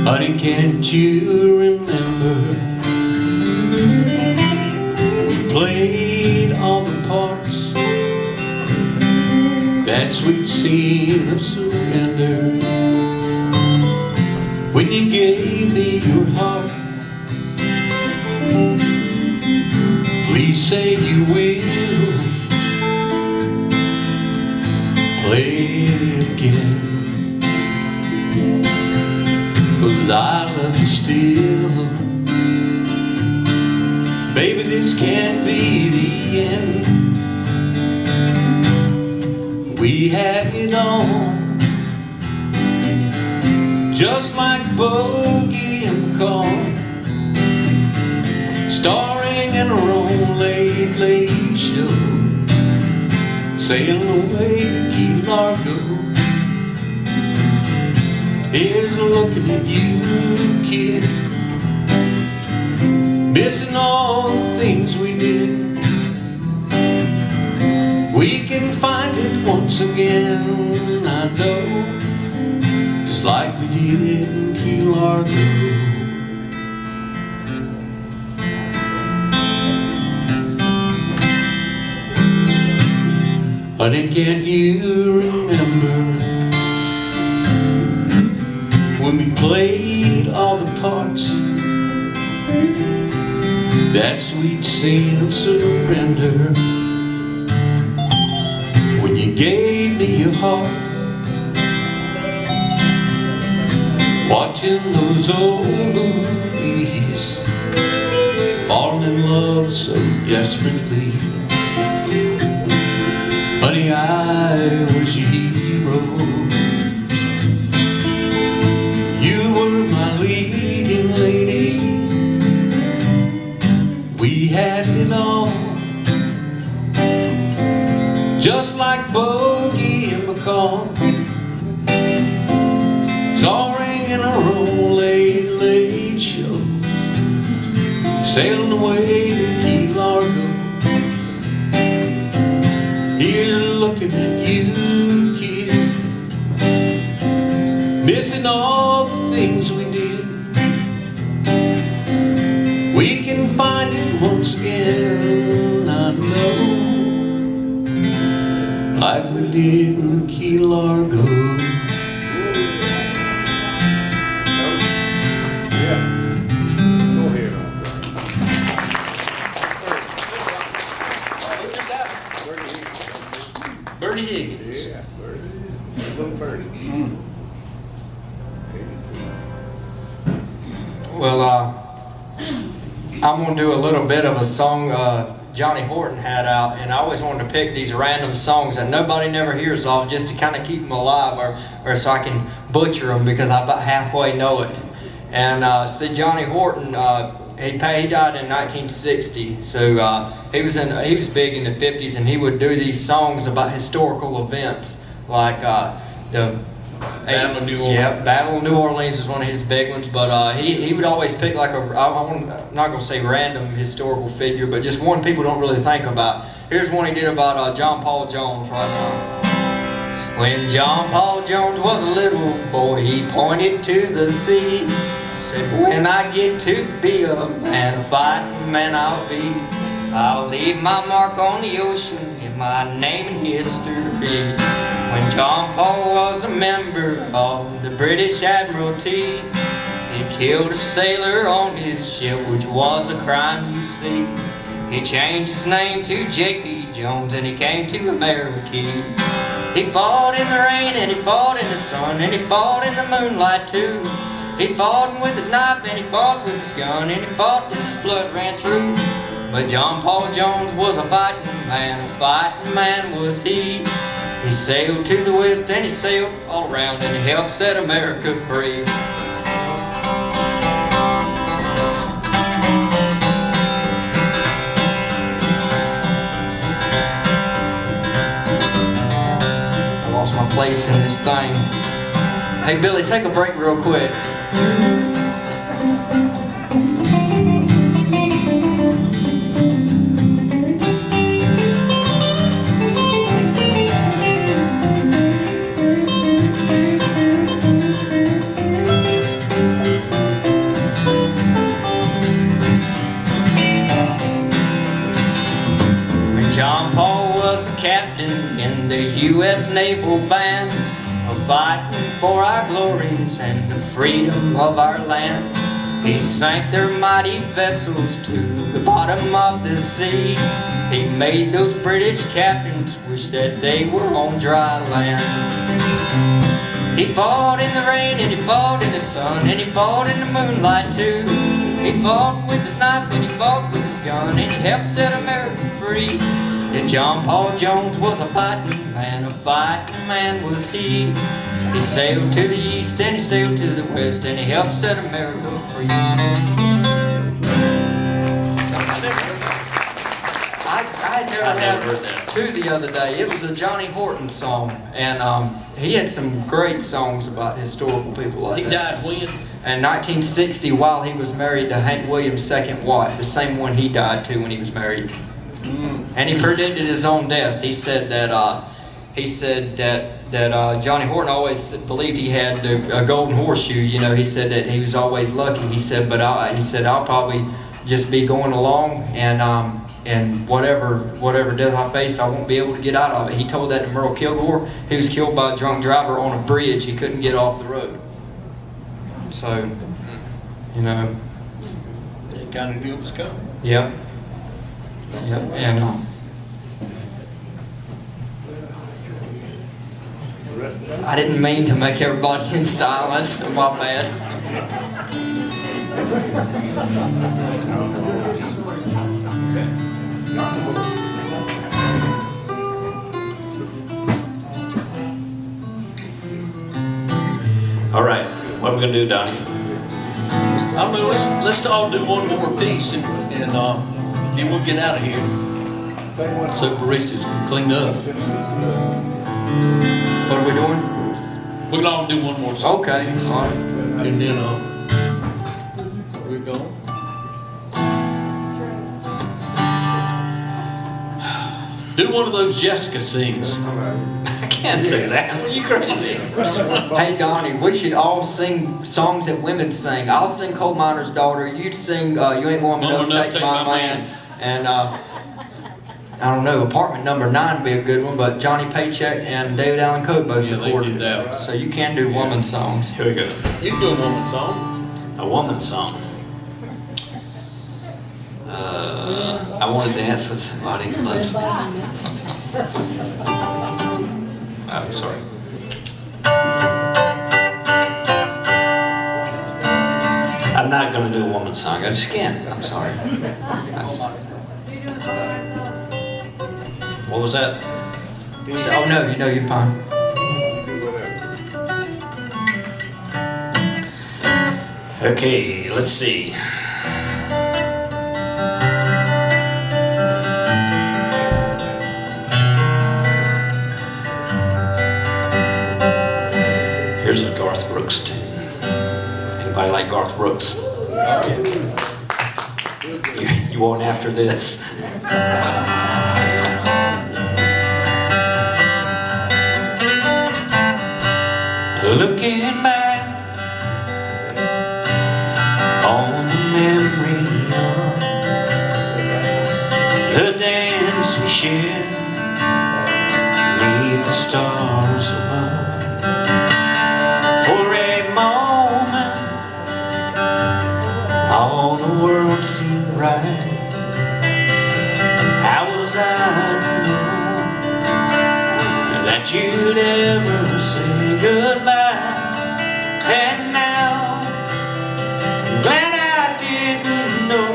Speaker 1: Honey, can't you remember? We played all the parts, that sweet scene of surrender, when you gave me your heart. Please say you will play it again. 'Cause I love you still. Baby, this can't be the end. We had it on, just like Bogey and McCall, starring in our own late, late show, sailing away to Key Largo. Here's looking at you, kid, missing all the things we did. We can find it once again, I know, just like we did in Key Largo. Honey, can't you remember when we played all the parts? That sweet scene of surrender, when you gave me your heart, watching those old movies, falling in love so desperately. Honey, I was your hero. You were my leading lady. We had it on, just like Bogey and McCall, starring in our own late, late show, sailing away to Key Largo. Here looking at you, kid, missing all the things we did. We can find it once again, I know, like we did in Key Largo.
Speaker 5: Bernie Higgins.
Speaker 4: Yeah, little birdie.
Speaker 2: Well, I'm going to do a little bit of a song Johnny Horton had out, and I always wanted to pick these random songs that nobody never hears of, just to kind of keep them alive, or so I can butcher them, because I about halfway know it. And see, Johnny Horton, he died in 1960, so he was big in the 50s, and he would do these songs about historical events, like the
Speaker 5: Battle of New Orleans.
Speaker 2: Yep, Battle of New Orleans is one of his big ones, but he would always pick like I'm not going to say random historical figure, but just one people don't really think about. Here's one he did about John Paul Jones right now. When John Paul Jones was a little boy, he pointed to the sea, said, when I get to be a man, a fighting man I'll be. I'll leave my mark on the ocean in my name in history. When John Paul was a member of the British Admiralty, he killed a sailor on his ship, which was a crime, you see. He changed his name to J.P. Jones, and he came to America. He fought in the rain, and he fought in the sun, and he fought in the moonlight too. He fought with his knife, and he fought with his gun, and he fought till his blood ran through. But John Paul Jones was a fighting man was he. He sailed to the west and he sailed all around, and he helped set America free. I lost my place in this thing. Hey Billy, take a break real quick. John Paul was a captain in the U.S. Naval Band, fighting for our glories and the freedom of our land. He sank their mighty vessels to the bottom of the sea. He made those British captains wish that they were on dry land. He fought in the rain and he fought in the sun and he fought in the moonlight too. He fought with his knife and he fought with his gun and he helped set America free. And John Paul Jones was a fighting man was he. He sailed to the east and he sailed to the west and he helped set America free. I never heard that too the other day. It was a Johnny Horton song, and he had some great songs about historical people like that.
Speaker 5: He died when?
Speaker 2: In 1960, while he was married to Hank Williams' second wife, the same one he died to when he was married. And he predicted his own death. He said that Johnny Horton always believed he had a golden horseshoe. You know, he said that he was always lucky. He said, but I'll probably just be going along and whatever death I faced, I won't be able to get out of it. He told that to Merle Kilgore. He was killed by a drunk driver on a bridge. He couldn't get off the road. So, you know.
Speaker 5: They kind of knew it was coming.
Speaker 2: Yep. Yep. And I didn't mean to make everybody in silence. My bad.
Speaker 3: All right, what are we gonna do, Donnie?
Speaker 5: I don't know, let's all do one more piece and then we'll get out of here. So baristas can clean up.
Speaker 2: What are we doing?
Speaker 5: We'll all do one more song.
Speaker 2: Okay. All right.
Speaker 5: And then where we going? Do one of those Jessica sings.
Speaker 3: I can't do that. Are you crazy?
Speaker 2: Hey Donnie, we should all sing songs that women sing. I'll sing Coal Miner's Daughter. You'd sing You Ain't Warm Enough, Take My Man. And I don't know, Apartment Number 9 would be a good one, but Johnny Paycheck and David Allen Coe both recorded
Speaker 5: that.
Speaker 2: So you can do woman songs.
Speaker 3: Here we go.
Speaker 5: You can do a woman song.
Speaker 3: A woman song. I want to dance with somebody close. I'm sorry. I'm not going to do a woman song. I just can't. I'm sorry. What was that?
Speaker 2: Oh no, you know you're fine.
Speaker 3: Okay, let's see. Here's a Garth Brooks tune. Anybody like Garth Brooks? You won't after this. Looking back on the memory of the dance we shared beneath the stars above. For a moment, all the world seemed right. How was I to know that you'd ever say goodbye? And now, I'm glad I didn't know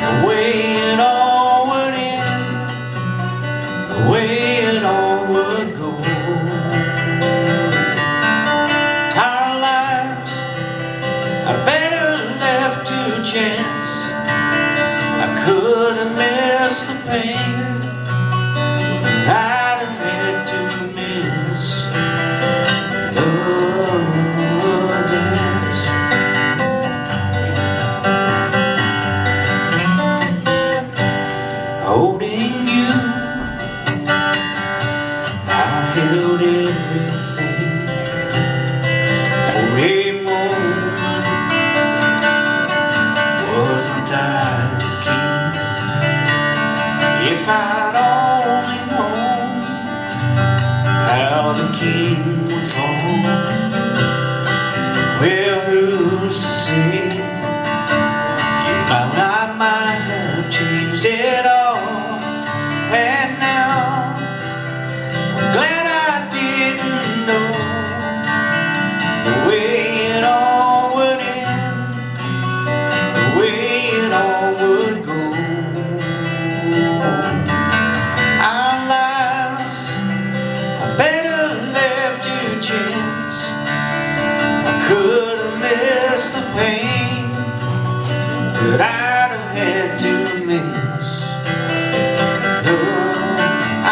Speaker 3: the way it all would end, the way it all would go. Our lives are better left to chance. I could have missed the pain, but I'd have had to miss the dance. Holding you, I held everything for a moment. Wasn't I the king? If I'd only known how the king would fall, well, who's to say could have missed the pain, but I'd have had to miss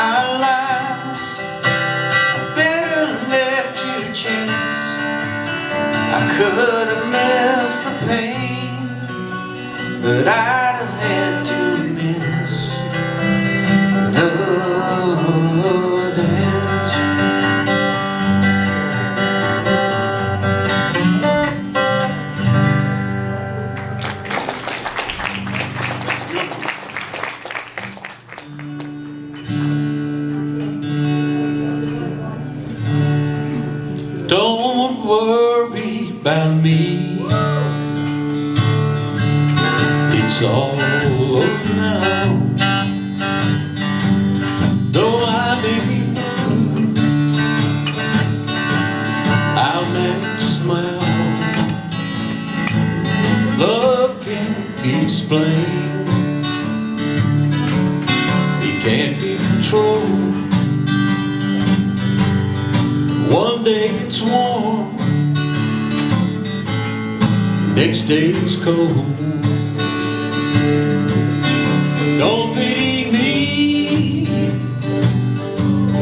Speaker 3: our lives. I better left to chance. I could have missed the pain, but I'd have had to miss the dance.
Speaker 1: Don't worry about me, it's all over now. Though I may be blue, I'll make you smile. Love can't be explained, it can't be controlled. One day it's warm, next day it's cold. Don't pity me,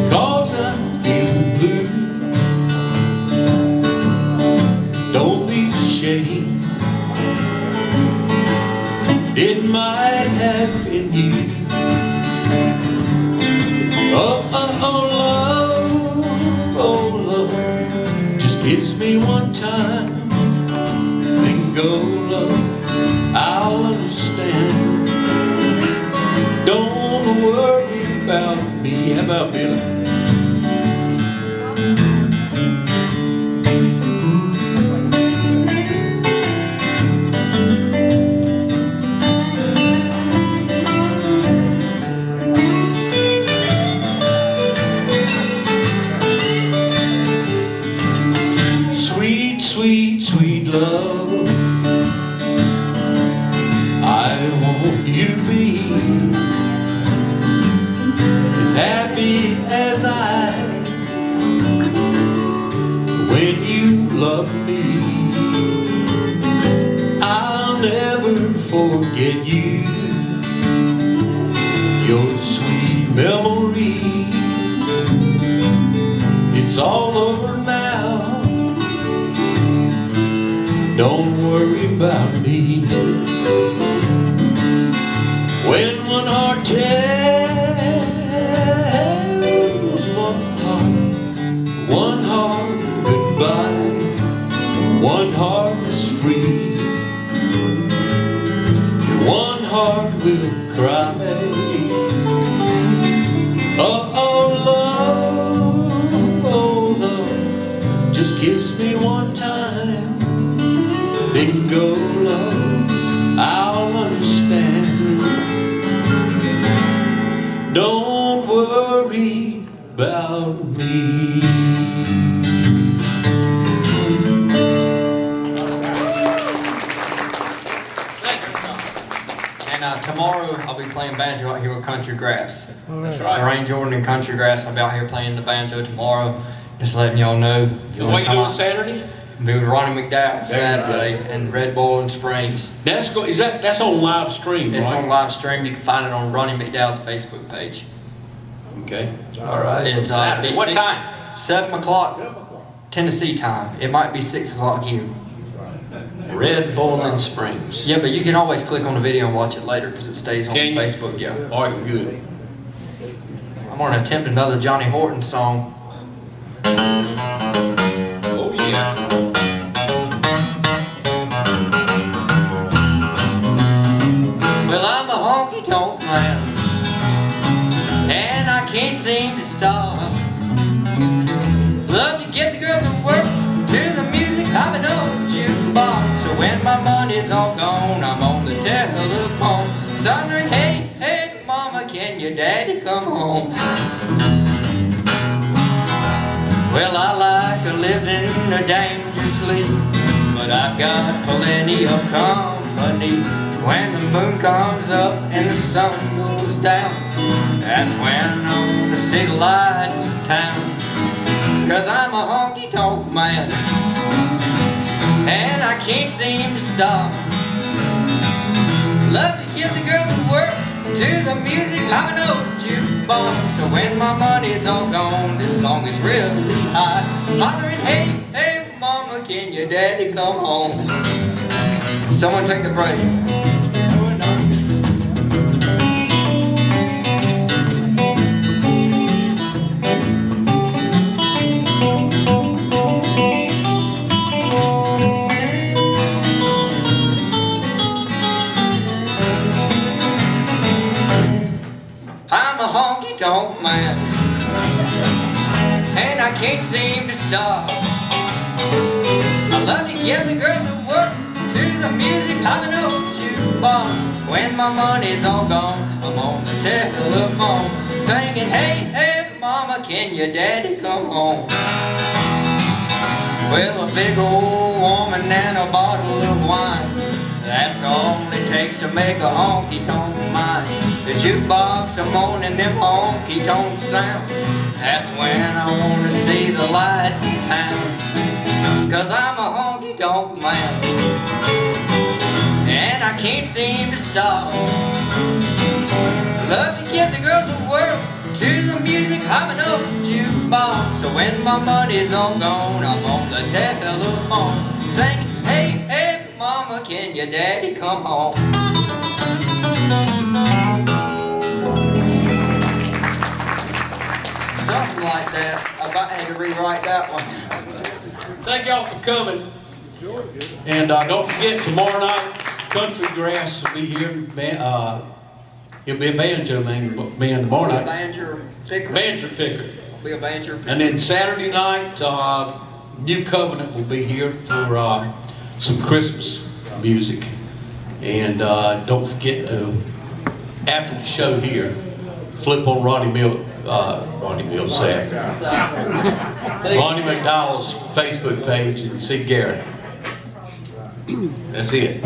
Speaker 1: 'cause I'm feeling blue. Don't be ashamed, it might have been you. Oh, oh, oh, love, oh, love, just kiss me one time, then go, love, I'll understand. Don't worry about me. How about Billy? Sweet, sweet, sweet love, I want you to be as happy as I when you love me. I'll never forget you, your sweet memory. It's all over now, don't worry about me. When one heart tells one heart goodbye, one heart is free, and one heart will cry. Oh, oh, love, oh, love, just kiss me one time, then go, love, I'll understand. Don't worry about me.
Speaker 2: And tomorrow I'll be playing banjo out here with Country Grass.
Speaker 5: That's right.
Speaker 2: Lorraine, Jordan, and Country Grass. I'll be out here playing the banjo tomorrow. Just letting y'all know.
Speaker 5: What you doing Saturday?
Speaker 2: Be with Ronnie McDowell
Speaker 5: There you
Speaker 2: Saturday in Red Boiling Springs.
Speaker 5: That's on live stream,
Speaker 2: It's
Speaker 5: right?
Speaker 2: on live stream. You can find it on Ronnie McDowell's Facebook page.
Speaker 5: Okay.
Speaker 2: All right. It's
Speaker 5: Saturday. What time?
Speaker 2: 7 o'clock Tennessee time. It might be 6 o'clock here.
Speaker 5: Red Boiling Springs.
Speaker 2: Yeah, but you can always click on the video and watch it later because it stays on
Speaker 5: Can you?
Speaker 2: Facebook. Yeah.
Speaker 5: All right, good.
Speaker 2: I'm gonna attempt another Johnny Horton song.
Speaker 5: Oh, yeah.
Speaker 2: Well, I'm a honky-tonk man, and I can't seem to stop. Love to get the girls to work to the music I've been on the jukebox. So when my money's all gone, I'm on the telephone, thundering, hey, hey, mama, can your daddy come home? Well, I like a living dangerously, but I've got plenty of company. When the moon comes up and the sun goes down, that's when I'm the city lights of town. 'Cause I'm a honky-tonk man, and I can't seem to stop. Love to give the girls a work to the music I'm an old jukebox. So when my money's all gone, this song is really high. Hollering, hey, hey, mama, can your daddy come home? Someone take the break. I'm a honky-tonk man, and I can't seem to stop. I love to give the girls a work to the music of an old jukebox. When my money's all gone, I'm on the telephone singing, hey, hey, mama, can your daddy come home? Well, a big old woman and a bottle of wine, that's all it takes to make a honky-tonk mine. The jukebox, I'm moaning them honky-tonk sounds. That's when I want to see the lights in town. Cause I'm a honky-tonk man, and I can't seem to stop. Love to give the girls a whirl to the music of an old jukebox. So when my money's all gone, I'm on the telephone singing, hey, hey, mama, can your daddy come home? Something like that. I about had to rewrite that one.
Speaker 5: Thank y'all for coming. And don't forget, tomorrow night, Country Grass will be here. He'll be a banjo man tomorrow night.
Speaker 2: Banjo picker.
Speaker 5: Banjo picker.
Speaker 2: Be a banjo picker.
Speaker 5: And then Saturday night, New Covenant will be here for some Christmas music. And don't forget to, after the show here, flip on Ronnie McDowell's Facebook page and see Garrett. That's it.